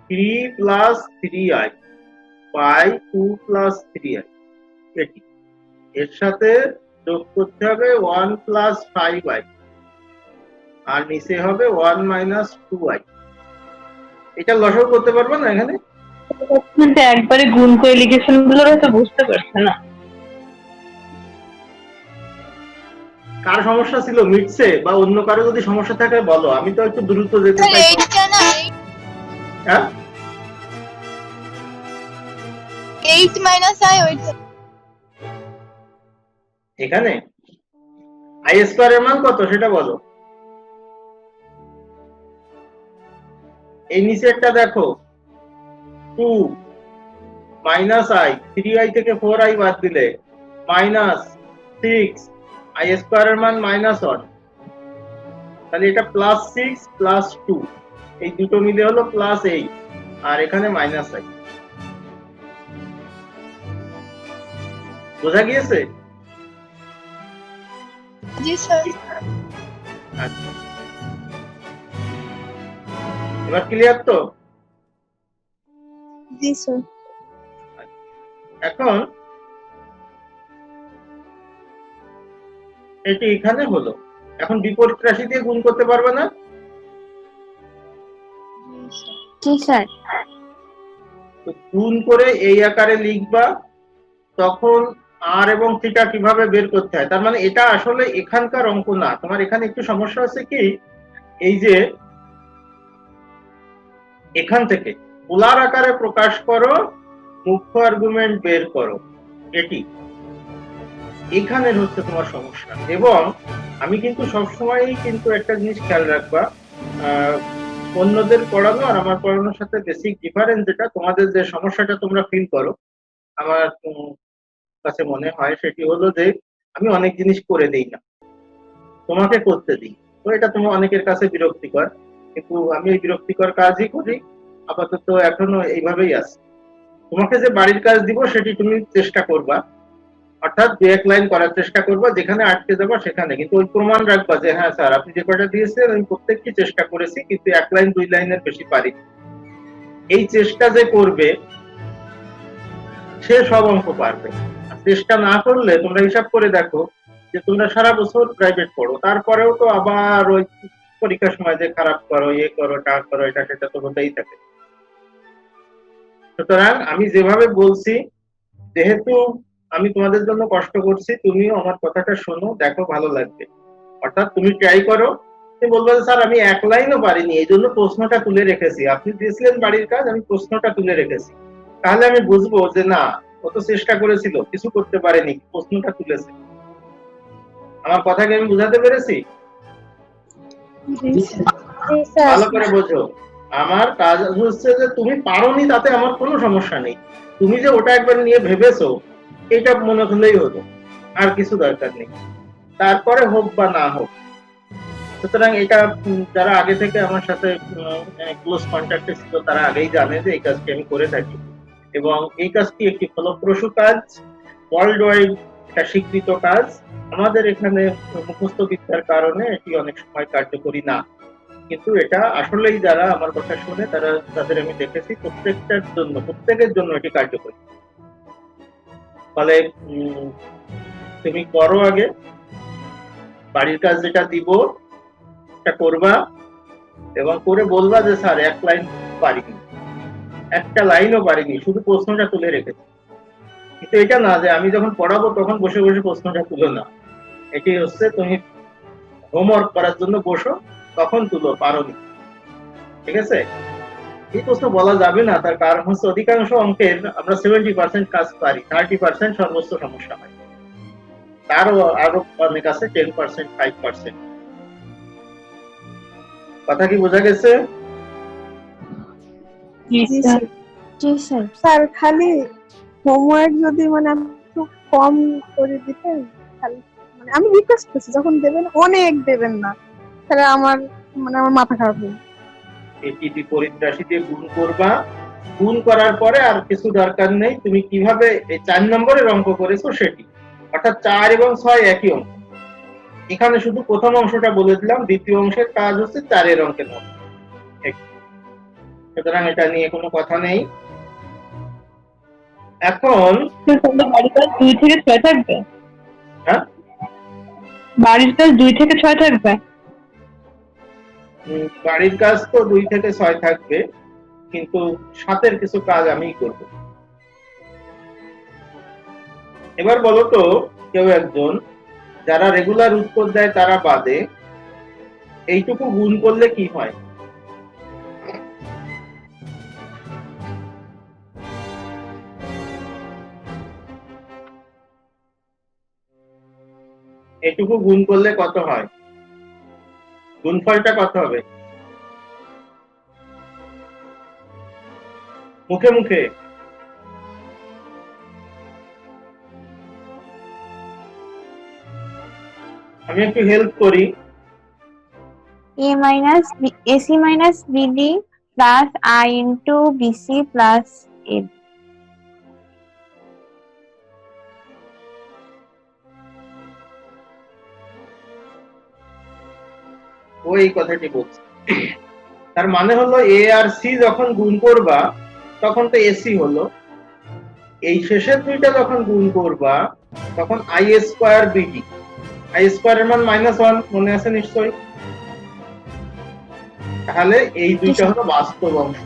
three plus 3i by 2 plus 3i, এটি এর সাথে যোগ করতে হবে 1 plus 5i আর নিচে হবে 1 minus 2i। এটা লসাগু করতে পারবো না এখানে? একবারে গুণ করে লিখেছেন বলে হয়তো বুঝতে পারছে না। কার সমস্যা ছিল মিটছে, বা অন্য কারো যদি সমস্যা থাকে বলো, আমি তো একটু দ্রুত যেতে চাই। হ্যাঁ 8 - i ওইটা। এখানে i² এর মান কত সেটা বলো। এই নিচেরটা দেখো 2 - i, 3i থেকে 4i বাদ দিলে -6, i² এর মান -1, তাহলে এটা +6 + 2, এই দুটো মিলে হলো +8 আর এখানে -i। বোঝা গিয়েছে? জি স্যার। আচ্ছা, এবার ক্লিয়ার তো? জি স্যার। এখন এটি এখানে হলো। এখন বিপরীত রাশি দিয়ে গুণ করতে পারবে না? জি স্যার। তো গুণ করে এই আকারে লিখবা, তখন আর এবং থিটা কিভাবে বের করতে হয়। তার মানে এটা আসলে এখানকার অঙ্ক না, তোমার এখানে একটু সমস্যা হচ্ছে কি, এই যে এখান থেকে পোলার আকারে প্রকাশ করো, মুখ্য আর্গুমেন্ট বের করো, এটি এখানে হচ্ছে তোমার সমস্যা। এবং আমি কিন্তু সবসময়ই কিন্তু একটা জিনিস খেয়াল রাখবা, অন্যদের পড়ানো আর আমার পড়ানোর সাথে বেসিক ডিফারেন্স যেটা, তোমাদের যে সমস্যাটা তোমরা ফিল করো আমার কাছে মনে হয় সেটি হলো যে আমি অনেক জিনিস করে দিই না, তোমাকে করতে দিই। তো এটা তোমার অনেকের কাছে বিরক্তিকর, কিন্তু আমি এই বিরক্তিকর কাজই করি, আপাতত এখনো এইভাবেই আছে। তোমাকে যে বাড়ির কাজ দিব সেটি তুমি চেষ্টা করবা, অর্থাৎ 2-1 লাইন করার চেষ্টা করবা, যেখানে আটকে যাবা সেখানে কিন্তু ওই প্রমাণ রাখবা যে হ্যাঁ স্যার আপনি যে কয়টা দিয়েছেন আমি প্রত্যেকটি চেষ্টা করেছি, কিন্তু 1 লাইন 2 লাইনের বেশি পারি। এই চেষ্টা যে করবে সে সব অঙ্ক পারবে। চেষ্টা না করলে তোমরা হিসাব করে দেখো যে তোমরা সারা বছর প্রাইভেট পড়ো, তারপরেও তো আবার ওই পরীক্ষার সময় যে খারাপ করো, এ করো, টা করো, এটা সেটা তো হতেই থাকে। সুতরাং আমি যেভাবে বলছি, যেহেতু আমি তোমাদের জন্য কষ্ট করছি, তুমিও আমার কথাটা শোনো, দেখো ভালো লাগবে। অর্থাৎ তুমি ট্রাই করো, তুমি বলবে স্যার আমি 1 লাইনও পারিনি, এই জন্য প্রশ্নটা তুলে রেখেছি, আপনি দিয়েছিলেন বাড়ির কাজ আমি প্রশ্নটা তুলে রেখেছি, তাহলে আমি বুঝবো যে না ও তো চেষ্টা করেছিল, কিছু করতে পারেনি, প্রশ্নটা তুলেছে। আমার কথাকে আমি বুঝাতে পেরেছি? ভালো করে বোঝো, আমার কাজ হচ্ছে যে তুমি পারোনি তাতে আমার কোনো সমস্যা নেই, তুমি যে ওটা একবার নিয়ে ভেবেছো এটা মনে হলেই হতো, আর কিছু দরকার নেই, তারপরে হোক বা না হোক। সুতরাং এটা যারা আগে থেকে আমার সাথে ক্লোজ কন্ট্যাক্টে ছিল তারা আগেই জানে যে এই কাজটি আমি করে থাকি, এবং এই কাজটি একটি ফলপ্রসূ কাজ, ওয়ার্ল্ড ওয়াইড একটা স্বীকৃত কাজ। আমাদের এখানে মুখস্থ বিদ্যার কারণে এটি অনেক সময় কার্যকরী না, কিন্তু এটা আসলেই যারা আমার কথা শুনে তারা, তাদের আমি দেখেছি প্রত্যেকের জন্য এটি কার্যকরী। ফলে তুমি করো, আগে বাড়ির কাজ যেটা দিব এটা করবা, এবং করে বলবা যে স্যার 1 লাইন পারিনি, একটা লাইনও পারিনি, শুধু প্রশ্নটা তুলে রেখেছি। কিন্তু এটা না যে আমি যখন পড়াবো তখন বসে বসে প্রশ্নটা তুলো না, এটি হচ্ছে তুমি হোমওয়ার্ক করার জন্য বসো, তখন তুলো, পারোনি, ঠিক আছে? এই প্রশ্ন বলা যাবে না, তার কারণ হচ্ছে অধিকাংশ অঙ্কের আমরা 70% কাজ পারি, 30% সর্বোচ্চ সমস্যা হয়, তারও আরো অনেক আছে 10%, 5%। কথা কি বোঝা গেছে? স্যার খালি হোমওয়ার্ক যদি মানে একটু কম করে দিতেন, খালি মানে আমি রিকোয়েস্ট করছি, যখন দেবেন অনেক দেবেন না, তাহলে আমার মাথা খারাপ হবে। এটি বিপরীত রাশি দিয়ে গুণ করবা, গুণ করার পরে আর কিছু দরকার নেই, তুমি কিভাবে এই 4 নম্বরের অঙ্ক করেছো সেটি, অর্থাৎ 4 এবং 6 একই অঙ্ক, এখানে শুধু প্রথম অংশটা বলে দিলাম, দ্বিতীয় অংশের কাজ হচ্ছে 4 অঙ্কের মতো। সুতরাং এটা নিয়ে কোনো কথা নেই। এখন বাড়ির কাজ 2 থেকে 6 থাকবে? হ্যাঁ, বাড়ির কাজ 2 থেকে 6 থাকবে। বাড়ির কাজ তো 2 থেকে 6 থাকবে, কিন্তু 7-এর কিছু কাজ আমিই করব। এবার বলো তো কেউ একজন, যারা রেগুলার উত্তর দেয় তারা বাদে, এইটুকু গুণ করলে কি হয়? এটুকু গুণ করলে কত হয়? গুণফলটা কত হবে? মুখে মুখে। আমি একটু হেল্প করি। A minus AC minus BD plus I into BC plus AB. ওই কথাটি বলছি, তার মানে হলো এ আর সি যখন গুণ করবা তখন তো এসি হলো, এই শেষের দুইটা যখন গুণ করবা তখন I square BD, I square এর মান -1, মনে আছে নিশ্চয়ই? তাহলে এই দুইটা হলো বাস্তব অংশ,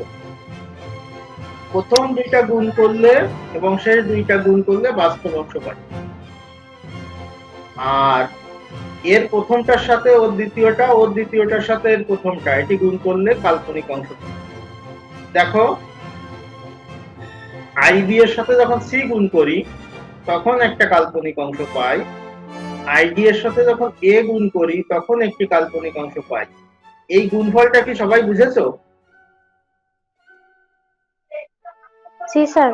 প্রথম দুইটা গুণ করলে এবং শেষ দুইটা গুণ করলে বাস্তব অংশ পাই, আর এর প্রথমটার সাথে ওর দ্বিতীয়টা, ওর দ্বিতীয়টার সাথে এর প্রথমটা, এটি গুণ করলে কাল্পনিক অংশ। দেখো আই বি এর সাথে যখন সি গুণ করি তখন একটা কাল্পনিক অংশ পাই, আইডি এর সাথে যখন এ গুণ করি তখন একটি কাল্পনিক অংশ পাই। এই গুণফলটা কি সবাই বুঝেছো? জি স্যার।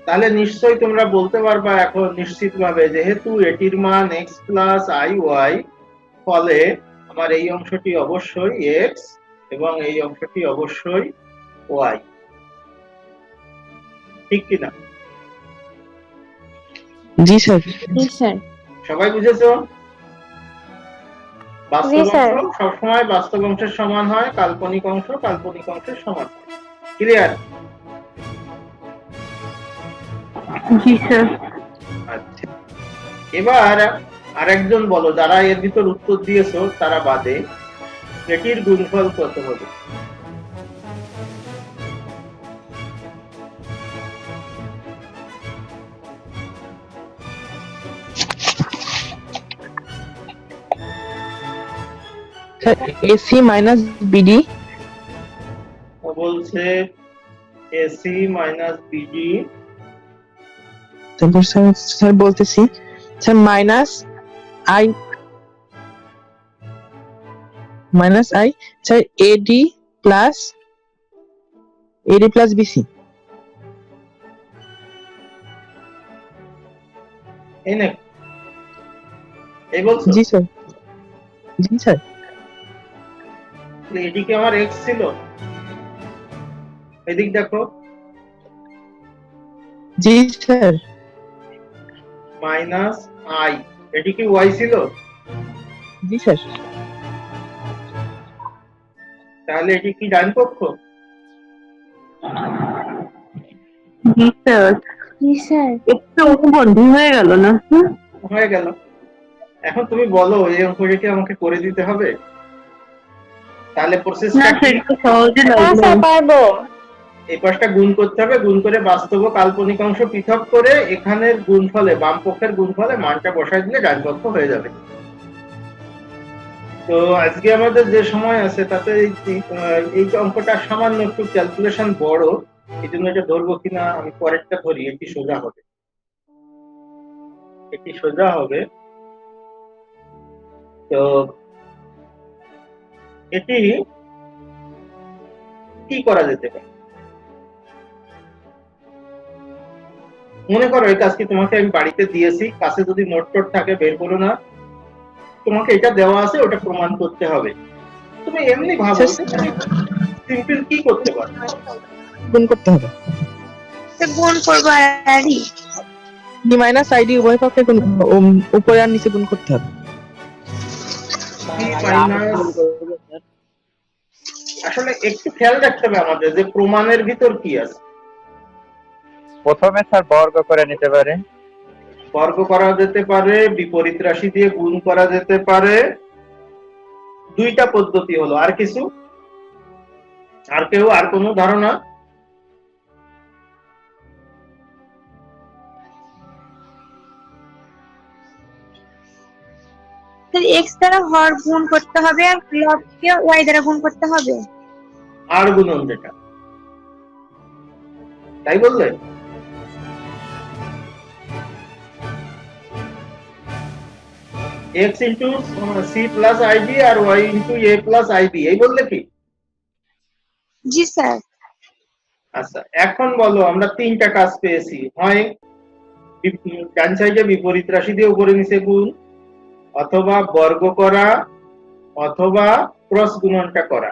তাহলে নিশ্চয়ই তোমরা বলতে পারবা এখন নিশ্চিতভাবে, যেহেতু এটির মান x প্লাস আই ওয়াই, ফলে আমার এই অংশটি অবশ্যই x এবং এই অংশটি অবশ্যই y, ঠিক কিনা? জি স্যার। জি স্যার। সবাই বুঝেছো? বাস্তব জি, স্যার। অংশ সবসময় বাস্তব অংশের সমান হয়, কাল্পনিক অংশ কাল্পনিক অংশের সমান হয়। ক্লিয়ার? জি স্যার। আচ্ছা, এবার আরেকজন বলো, যারা এর ভিতর উত্তর দিয়েছো তারা বাদে, এটির গুণফল কত হবে? Sir AC minus BD. ও বলছে এসি মাইনাস বিডি। তারপর স্যার স্যার বলতেছি sir minus i sir AD plus BC. এই না, এই বলছো? জি স্যার। জি স্যার। এদিকে আমার এক্স ছিল, এদিক দেখো জি স্যার। মাইনাস আই, এদিকে ওয়াই ছিল। জি স্যার। তাহলে এটি কি ডান পক্ষ? জি স্যার। জি স্যার। একটু বন্ধ হয়ে গেল না? হয়ে গেল। এখন তুমি বলো এই অঙ্কটা কি আমাকে করে দিতে হবে? তাহলে না প্রসেসটা স্যার, কি? একটু সহজে হ্যাঁ লাগলো। স্যার পারবো। এই পাশটা গুণ করতে হবে, গুণ করে বাস্তব ও কাল্পনিক অংশ পৃথক করে এখানের গুণফলে, বাম পক্ষের গুণফলে মানটা বসাই দিলে ডান পক্ষ হয়ে যাবে। তো আজকে আমাদের যে সময় আছে তাতে এই অঙ্কটা সামান্য একটু ক্যালকুলেশন বড়, এই জন্য এটা ধরবো কিনা আমি পরেরটা ধরি। এটি সোজা হবে, এটি সোজা হবে। তো এটি কি করা যেতে পারে? মনে করো এই কাজটি তোমাকে আমি বাড়িতে দিয়েছি, কাছে যদি নোট টোট থাকে বের করো না, তোমাকে এটা দেওয়া আছে, ওটা প্রমাণ করতে হবে। তুমি এমনি ভাবো সিম্পল কি করতে পারো? গুণ করতে হবে। গুণ করবো আরই। ডি মাইনাস আইডি উভয় পক্ষে গুণ, উপরে আর নিচে গুণ করতে হবে। আসলে একটু খেয়াল রাখতে হবে আমাদের যে প্রমাণের ভিতর কি আছে। প্রথমে স্যার বর্গ করে নিতে পারে, বর্গ করা যেতে পারে, বিপরীত রাশি দিয়ে গুণ করা যেতে পারে। দুইটা পদ্ধতি হলো, আর কিছু? আর কেউ আর কোনো ধারণা? এক্স দ্বারা হর গুণ করতে হবে আর লবকে ওয়াই দ্বারা গুণ করতে হবে। আর গুণন যেটা, তাই বললে? x into c plus i b আর y into a plus i b, এই বললে কি? জি স্যার। আচ্ছা, এখন বলো আমরা তিনটা কাজ পেয়েছি, হয় ডান সাইডে বিপরীত রাশি দিয়ে উপরে নিচে গুণ, অথবা বর্গ করা, অথবা ক্রস গুণনটা করা।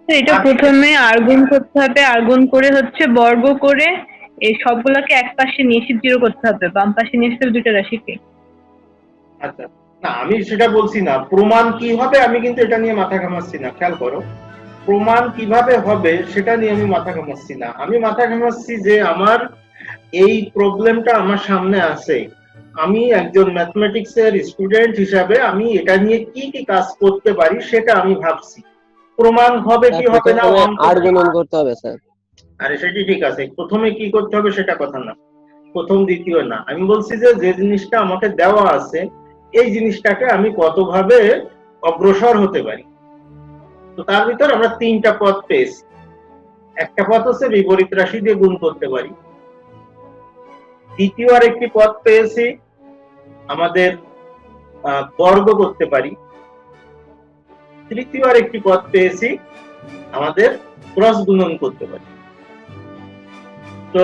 এটা প্রথমে আর গুণ করতে হবে, আর গুণ করে হচ্ছে বর্গ করে এই সবগুলোকে এক পাশে নিয়ে এসে জিরো করতে হবে, বাম পাশে নিয়ে আসতে হবে দুইটা রাশিকে। আচ্ছা, না আমি সেটা বলছি না, প্রমাণ কি হবে আমি কিন্তু এটা নিয়ে মাথা ঘামাচ্ছি না। খেয়াল করো, প্রমাণ কিভাবে হবে সেটা নিয়ে আমি মাথা ঘামাচ্ছি না। আমি মাথা ঘামাচ্ছি যে আমার এই প্রবলেমটা আমার সামনে আছে, আমি একজন ম্যাথমেটিক্স এর স্টুডেন্ট হিসাবে আমি এটা নিয়ে কি কি কাজ করতে পারি সেটা আমি ভাবছি। প্রমাণ হবে কি হবে না আর গুণন করতে হবে স্যার। আরে সেটি ঠিক আছে, প্রথমে কি করতে হবে সেটা কথা না, প্রথম দ্বিতীয় না, আমি বলছি যে যে জিনিসটা আমাকে দেওয়া আছে এই জিনিসটাকে আমি কতভাবে অগ্রসর হতে পারি। তো তার ভিতর আমরা তিনটা পথ পেয়েছি। একটা পথ হচ্ছে বিপরীত রাশি দিয়ে গুণ করতে পারি, দ্বিতীয় আরেকটি পথ পেয়েছি আমাদের বর্গ করতে পারি, তৃতীয় আরেকটি পথ পেয়েছি আমাদের ক্রস গুণন করতে পারি। তো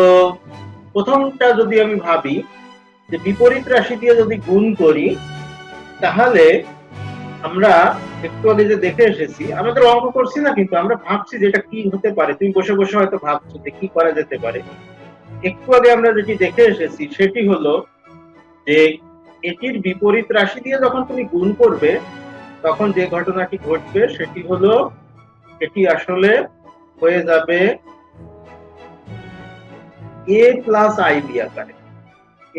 প্রথমটা যদি আমি ভাবি যে বিপরীত রাশি দিয়ে যদি গুণ করি, তাহলে আমরা একটু আগে যে দেখে এসেছি, আমাদের অঙ্ক করছি না কিন্তু আমরা ভাবছি যে এটা কি হতে পারে, তুমি বসে বসে হয়তো ভাবছো যে কি করা যেতে পারে। একটু আগে আমরা যেটি দেখে এসেছি সেটি হলো যে এটির বিপরীত রাশি দিয়ে যখন তুমি গুণ করবে তখন যে ঘটনাটি ঘটবে সেটি হলো এটি আসলে হয়ে যাবে a প্লাস ib আকারে,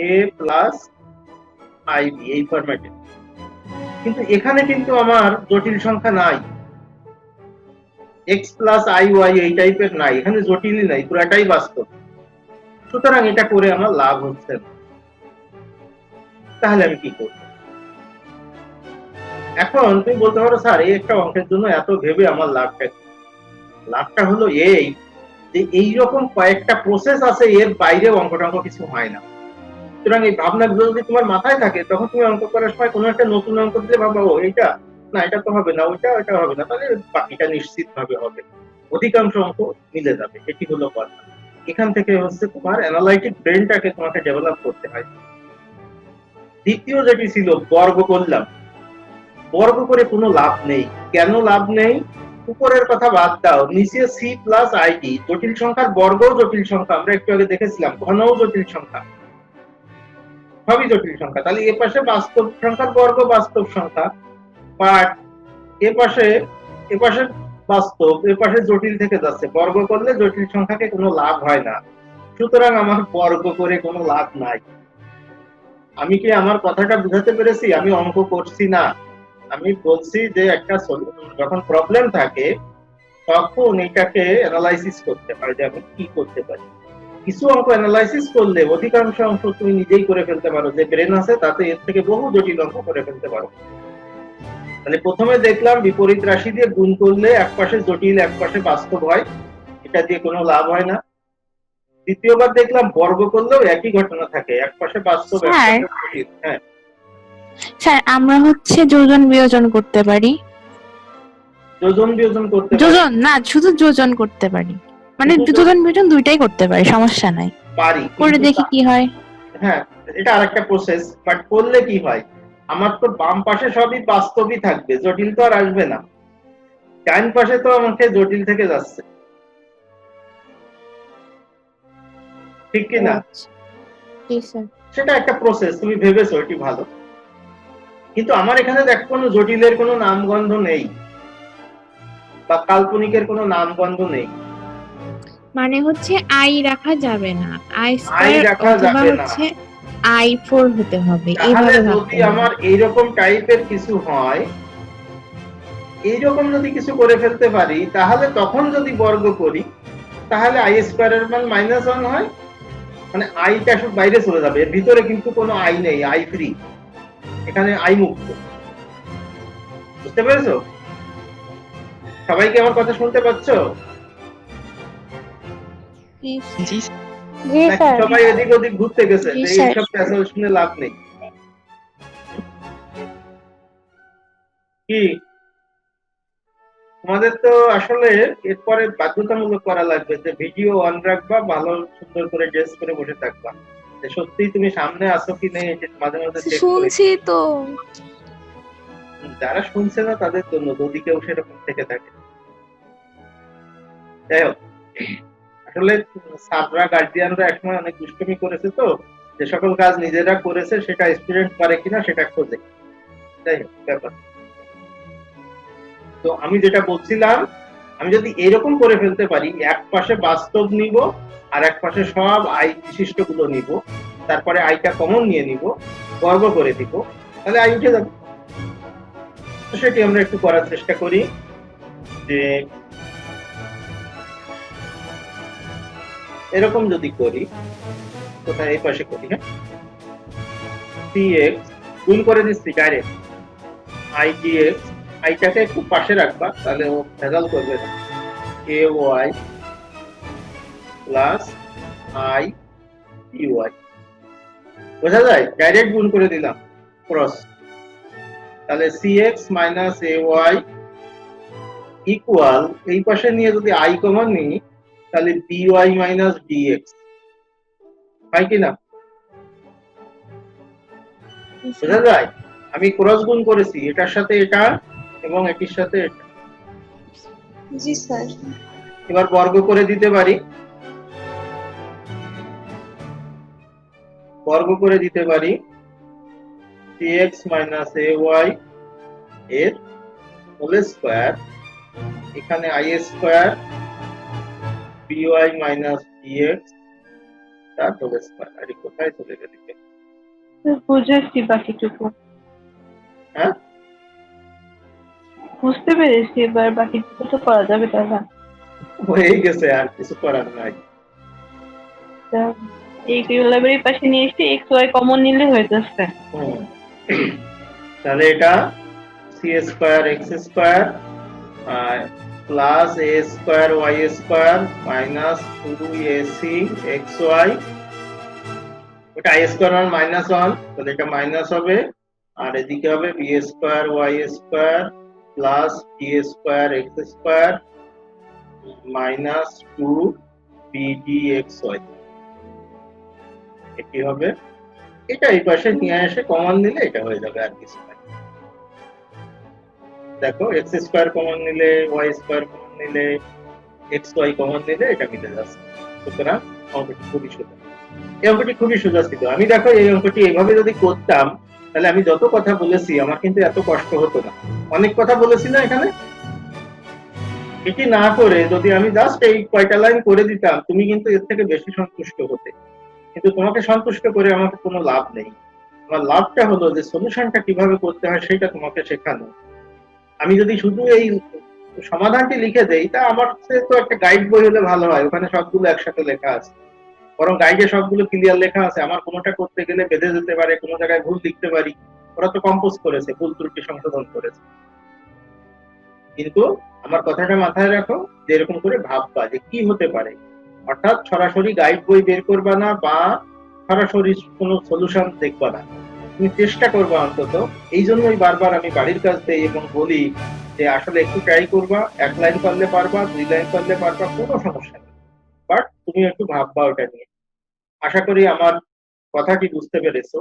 a প্লাস ib এই ফরম্যাটে। কিন্তু এখানে কিন্তু আমার জটিল সংখ্যা নাই, x প্লাস iy এই টাইপের নাই, এখানে জটিলই নাই, পুরাটাই বাস্তব। সুতরাং এটা করে আমার লাভ হচ্ছে না। তাহলে আমি কি করব? এখন তুমি বলতে পারো স্যার এই একটা অঙ্কের জন্য এত ভেবে আমার লাভটা কি? লাভটা হলো এই যে এইরকম কয়েকটা প্রসেস আছে, এর বাইরে অঙ্কটাঙ্ক কিছু হয় না। সুতরাং এই ভাবনাগুলো যদি তোমার মাথায় থাকে তখন তুমি অঙ্ক করার সময় কোনো একটা নতুন অঙ্ক দিলে ভাবো এইটা না, এটা তো হবে না, ওইটা হবে না, তাহলে বাকিটা নিশ্চিত ভাবে হবে, অধিকাংশ অঙ্ক মিলে যাবে। এটি হলো কথা। এখান থেকে হচ্ছে তোমার অ্যানালাইটিক ব্রেনটাকে তোমাকে ডেভেলপ করতে হয়। দ্বিতীয় যেটি ছিল বর্গ করলাম, বর্গ করে কোনো লাভ নেই। কেন লাভ নেই? উপরের কথা বাদ দাও, নিচে সি প্লাস আইডি, জটিল সংখ্যার বর্গও জটিল সংখ্যা, আমরা একটু আগে দেখেছিলাম, ঘনও জটিল সংখ্যা, সবই জটিল সংখ্যা। তাহলে এ পাশে বাস্তব সংখ্যার বর্গ বাস্তব সংখ্যা, বাট এ পাশে বাস্তব, এ পাশে জটিল থেকে যাচ্ছে, বর্গ করলে জটিল সংখ্যাকে কোনো লাভ হয় না। সুতরাং আমার বর্গ করে কোনো লাভ নাই। আমি কি আমার কথাটা বুঝাতে পেরেছি? আমি অঙ্ক করছি না, আমি বলছি যে একটা যখন প্রবলেম থাকে তখন এটাকে অ্যানালাইসিস করতে হয় যে আমি কি করতে পারি। কিছু অঙ্ক অ্যানালাইসিস করলে অধিকাংশ অঙ্ক তুমি নিজেই করে ফেলতে পারো, যে ব্রেন আছে তাতে এর থেকে বহু জটিল অঙ্ক করে ফেলতে পারো। তাহলে প্রথমে দেখলাম বিপরীত রাশি দিয়ে গুণ করলে এক পাশে জটিল এক পাশে বাস্তব হয়, এটা দিয়ে কোনো লাভ হয় না। দ্বিতীয়বার দেখলাম বর্গ করলেও একই ঘটনা থাকে, এক পাশে বাস্তব এক পাশে জটিল। হ্যাঁ স্যার, আমরা হচ্ছে যোজন বিয়োজন করতে পারি। যোজন বিয়োজন করতে পারি? যোজন না, শুধু যোজন করতে পারি, মানে যোজন বিয়োজন দুইটাই করতে পারি, সমস্যা নাই, পারি, করে দেখি কি হয়। হ্যাঁ এটা আরেকটা প্রসেস, বাট করলে কি হয়, আমার তো বাম পাশে সবই বাস্তবই থাকবে, জটিল তো আর আসবে না। ডান পাশে তো আমাকে জটিল থেকে যাচ্ছে, ঠিক কি না? সেটা একটা প্রসেস, তুমি ভেবেছো এটি ভালো, কিন্তু আমার এখানে দেখ কোনো জটিলের কোনো নামগন্ধ নেই বা কাল্পনিকের কোনো নামগন্ধ নেই। মানে হচ্ছে আই রাখা যাবে না, আই আই স্কয়ার রাখা অথবা যাবে না। হচ্ছে i4 হতে হবে, তাহলে এইভাবে যদি ভাবতে হবে। আমার এইরকম টাইপের কিছু হয়, এইরকম যদি কিছু করে ফেলতে পারি, তাহলে তখন যদি বর্গ করি তাহলে আই স্কয়ারের মান -1 হয়, মানে আইটা সব বাইরে চলে যাবে, এর ভিতরে কিন্তু কোনো আই নেই, আই ফ্রি, এখানে আই মুক্ত। বুঝতে পেরেছো? সবাই কি আমার কথা শুনতে পাচ্ছ? জি জি নাকি স্যার। সবাই এদিক ওদিক ঘুরতে গেছে জি যে স্যার। এইসব প্যাসেজ শুনে লাভ নেই? কি তোমাদের তো আসলে এরপরে বাধ্যতামূলক করা লাগবে যে ভিডিও অন রাখবা, ভালো সুন্দর করে ড্রেস করে বসে থাকবা, যে সত্যিই তুমি সামনে আসো কি নেই এটা মাঝে মাঝে চেক করে। শুনছি তো। যারা শুনছে না তাদের জন্য, যদি কেউ সেরকম থেকে থাকে। যাই হোক, আসলে স্যাররা গার্জিয়ানরা একসময় অনেক দুষ্টুমি করেছে, তো যে সকল কাজ নিজেরা করেছে সেটা স্টুডেন্ট পারে কিনা সেটা খোঁজে। যাই হোক ব্যাপার। তো আমি যেটা বলছিলাম, আমি যদি এরকম করে ফেলতে পারি, এক পাশে বাস্তব নিব আর এক পাশে সব আই বিশিষ্ট গুলো নিব, তারপরে আইটা কমন নিয়ে নিব, বর্গ করে দিব, তাহলে আই উঠে যাবে। তো সেটি আমরা একটু করার চেষ্টা করি। যে এরকম যদি করি কোথায় এই পাশে করি, হ্যাঁ cx গুণ করে দিচ্ছি ডাইরেক্ট i dx, আইটাকে একটু পাশে রাখবা তাহলে ও ভেজাল করবে না, ay প্লাস i dy, বোঝা যায়? ডাইরেক্ট গুণ করে দিলাম ক্রস, তাহলে cx মাইনাস ay ইকুয়াল, এই পাশে নিয়ে যদি i কমন নিই তাহলে dy মাইনাস dx হয় কি না? বোঝা যায়? আমি ক্রস গুণ করেছি এটার সাথে এটা এবং এটির সাথে এটা। জি স্যার। এবার বর্গ করে দিতে পারি, বর্গ করে দিতে পারি cx মাইনাস ay এর হোল স্কয়ার, এখানে i square by minus dx তার হোল স্কয়ার। আর কোথায় চলে গেল? বুঝেছি বাকিটুকু, হ্যাঁ বুঝতে পেরেছি, এবার বাকিটুকু তো করা যাবে তাহলে। হয়ে গেছে, আর কিছু করার নাই। তা এই কিউলাবের পাশে নিয়ে এসে এক্স ওয়াই কমন নিলে হয়ে যাচ্ছে। তাহলে এটা c square x square plus a square y square minus 2ac xy, ওটা i স্কয়ার আর মাইনাস 1, তাহলে এটা মাইনাস হবে, আর এদিকে হবে b square y square plus b square x square minus 2bdxy, এটি হবে। এটা এই পাশে নিয়ে এসে কমন নিলে এটা হয়ে যাবে, আর কিছু নাই। দেখো এক্স স্কয়ার কমন নিলে, ওয়াই স্কয়ার কমন নিলে, এক্স ওয়াই কমন নিলে এটা মিলে যাচ্ছে। সুতরাং অঙ্কটি খুবই সোজা, এই অঙ্কটি খুবই সোজা ছিল। আমি দেখো এই অঙ্কটি এইভাবে যদি করতাম তাহলে আমি যত কথা বলেছি আমার কিন্তু এত কষ্ট হতো না। অনেক কথা বলেছি না এখানে? এটি না করে যদি আমি জাস্ট এই কয়টা লাইন করে দিতাম তুমি কিন্তু এর থেকে বেশি সন্তুষ্ট হতে, কিন্তু তোমাকে সন্তুষ্ট করে আমাকে কোনো লাভ নেই। আমার লাভটা হলো যে সলিউশনটা কিভাবে করতে হয় সেটা তোমাকে শেখানো। আমি যদি শুধু এই সমাধানটি লিখে দেই তা আমার তো একটা গাইড বই হলে ভালো হয়, ওখানে সবগুলো একসাথে লেখা আছে। বরং গাইডে সবগুলো ক্লিয়ার লেখা আছে, আমার কোনোটা করতে গেলে বেঁধে যেতে পারে, কোনো জায়গায় ভুল লিখতে পারি, ওরা তো কম্পোজ করেছে, ভুল ত্রুটি সংশোধন করেছে। কিন্তু আমার কথাটা মাথায় রাখো যে এরকম করে ভাববা যে কি হতে পারে, অর্থাৎ সরাসরি গাইড বই বের করবা না বা সরাসরি কোনো সলিউশন দেখবা না, তুমি চেষ্টা করবা অন্তত। এই জন্যই বারবার আমি বাড়ির কাজ দেই এবং বলি যে আসলে একটু ট্রাই করবা, এক লাইন পারলে পারবা, 2 লাইন পারলে পারবা, কোনো সমস্যা নেই, বাট তুমি একটু ভাববা ওটা নিয়ে। আশা করি আমার কথাটি বুঝতে পেরেছো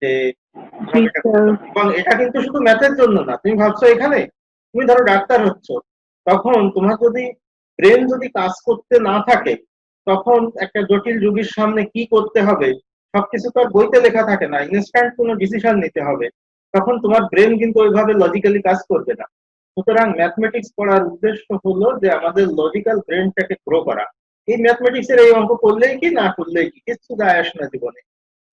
যে এবং এটা কিন্তু শুধু ম্যাথের জন্য না। তুমি ভাবছো এখানে তুমি ধরো ডাক্তার হচ্ছ, তখন তোমার যদি ব্রেন যদি কাজ করতে না থাকে তখন একটা জটিল রোগীর সামনে কি করতে হবে সবকিছু তো আর বইতে লেখা থাকে না, ইনস্ট্যান্ট কোনো ডিসিশন নিতে হবে, তখন তোমার ব্রেন কিন্তু ওইভাবে লজিক্যালি কাজ করবে না। সুতরাং ম্যাথমেটিক্স পড়ার উদ্দেশ্য হলো যে আমাদের লজিক্যাল ব্রেনটাকে গ্রো করা। এই ম্যাথমেটিক্স এর এই অঙ্ক করলেই কি না করলেই কি কিছু যায় আসে না জীবনে,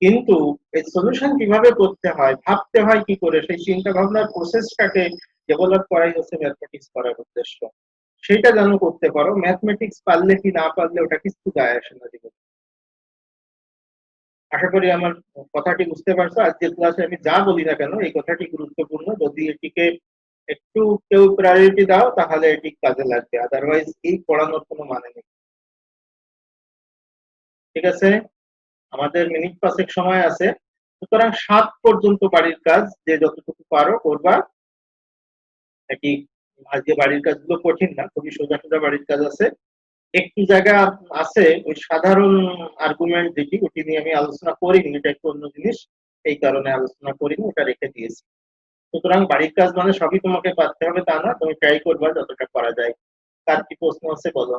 কিন্তু এই সলিউশন কিভাবে করতে হয়, ভাবতে হয় কি করে, সেই চিন্তা ভাবনার প্রসেসটাকে ডেভেলপ করাই হচ্ছে ম্যাথমেটিক্স করার উদ্দেশ্য। সেটা যেন করতে পারো, ম্যাথমেটিক্স পারলে কি না পারলে ওটা কিছু যায় আসে না জীবনে। আশা করি আমার কথাটি বুঝতে পারছো। আজকের ক্লাসে আমি যা বলি না কেন এই কথাটি গুরুত্বপূর্ণ, যদি এটিকে একটু কেউ প্রায়োরিটি দাও তাহলে এটি কাজে লাগবে, আদারওয়াইজ এই পড়ানোর কোনো মানে নেই। ঠিক আছে, আমাদের মিনিট 5 সময় আছে, সুতরাং 7 পর্যন্ত বাড়ির কাজ যে যতটুকু পারো করবা। নাকি আজকে বাড়ির কাজগুলো কঠিন না, খুবই সোজা সোজা বাড়ির কাজ আছে। একটু জায়গা আছে ওই সাধারণ আর্গুমেন্ট যেটি, ওটি নিয়ে আমি আলোচনা করিনি, এটা একটু অন্য জিনিস, এই কারণে আলোচনা করিনি, ওটা রেখে দিয়েছি। সুতরাং বাড়ির কাজ মানে সবই তোমাকে পারতে হবে তা না, তুমি ট্রাই করবা যতটা করা যায়। কার কি প্রশ্ন আছে বলো?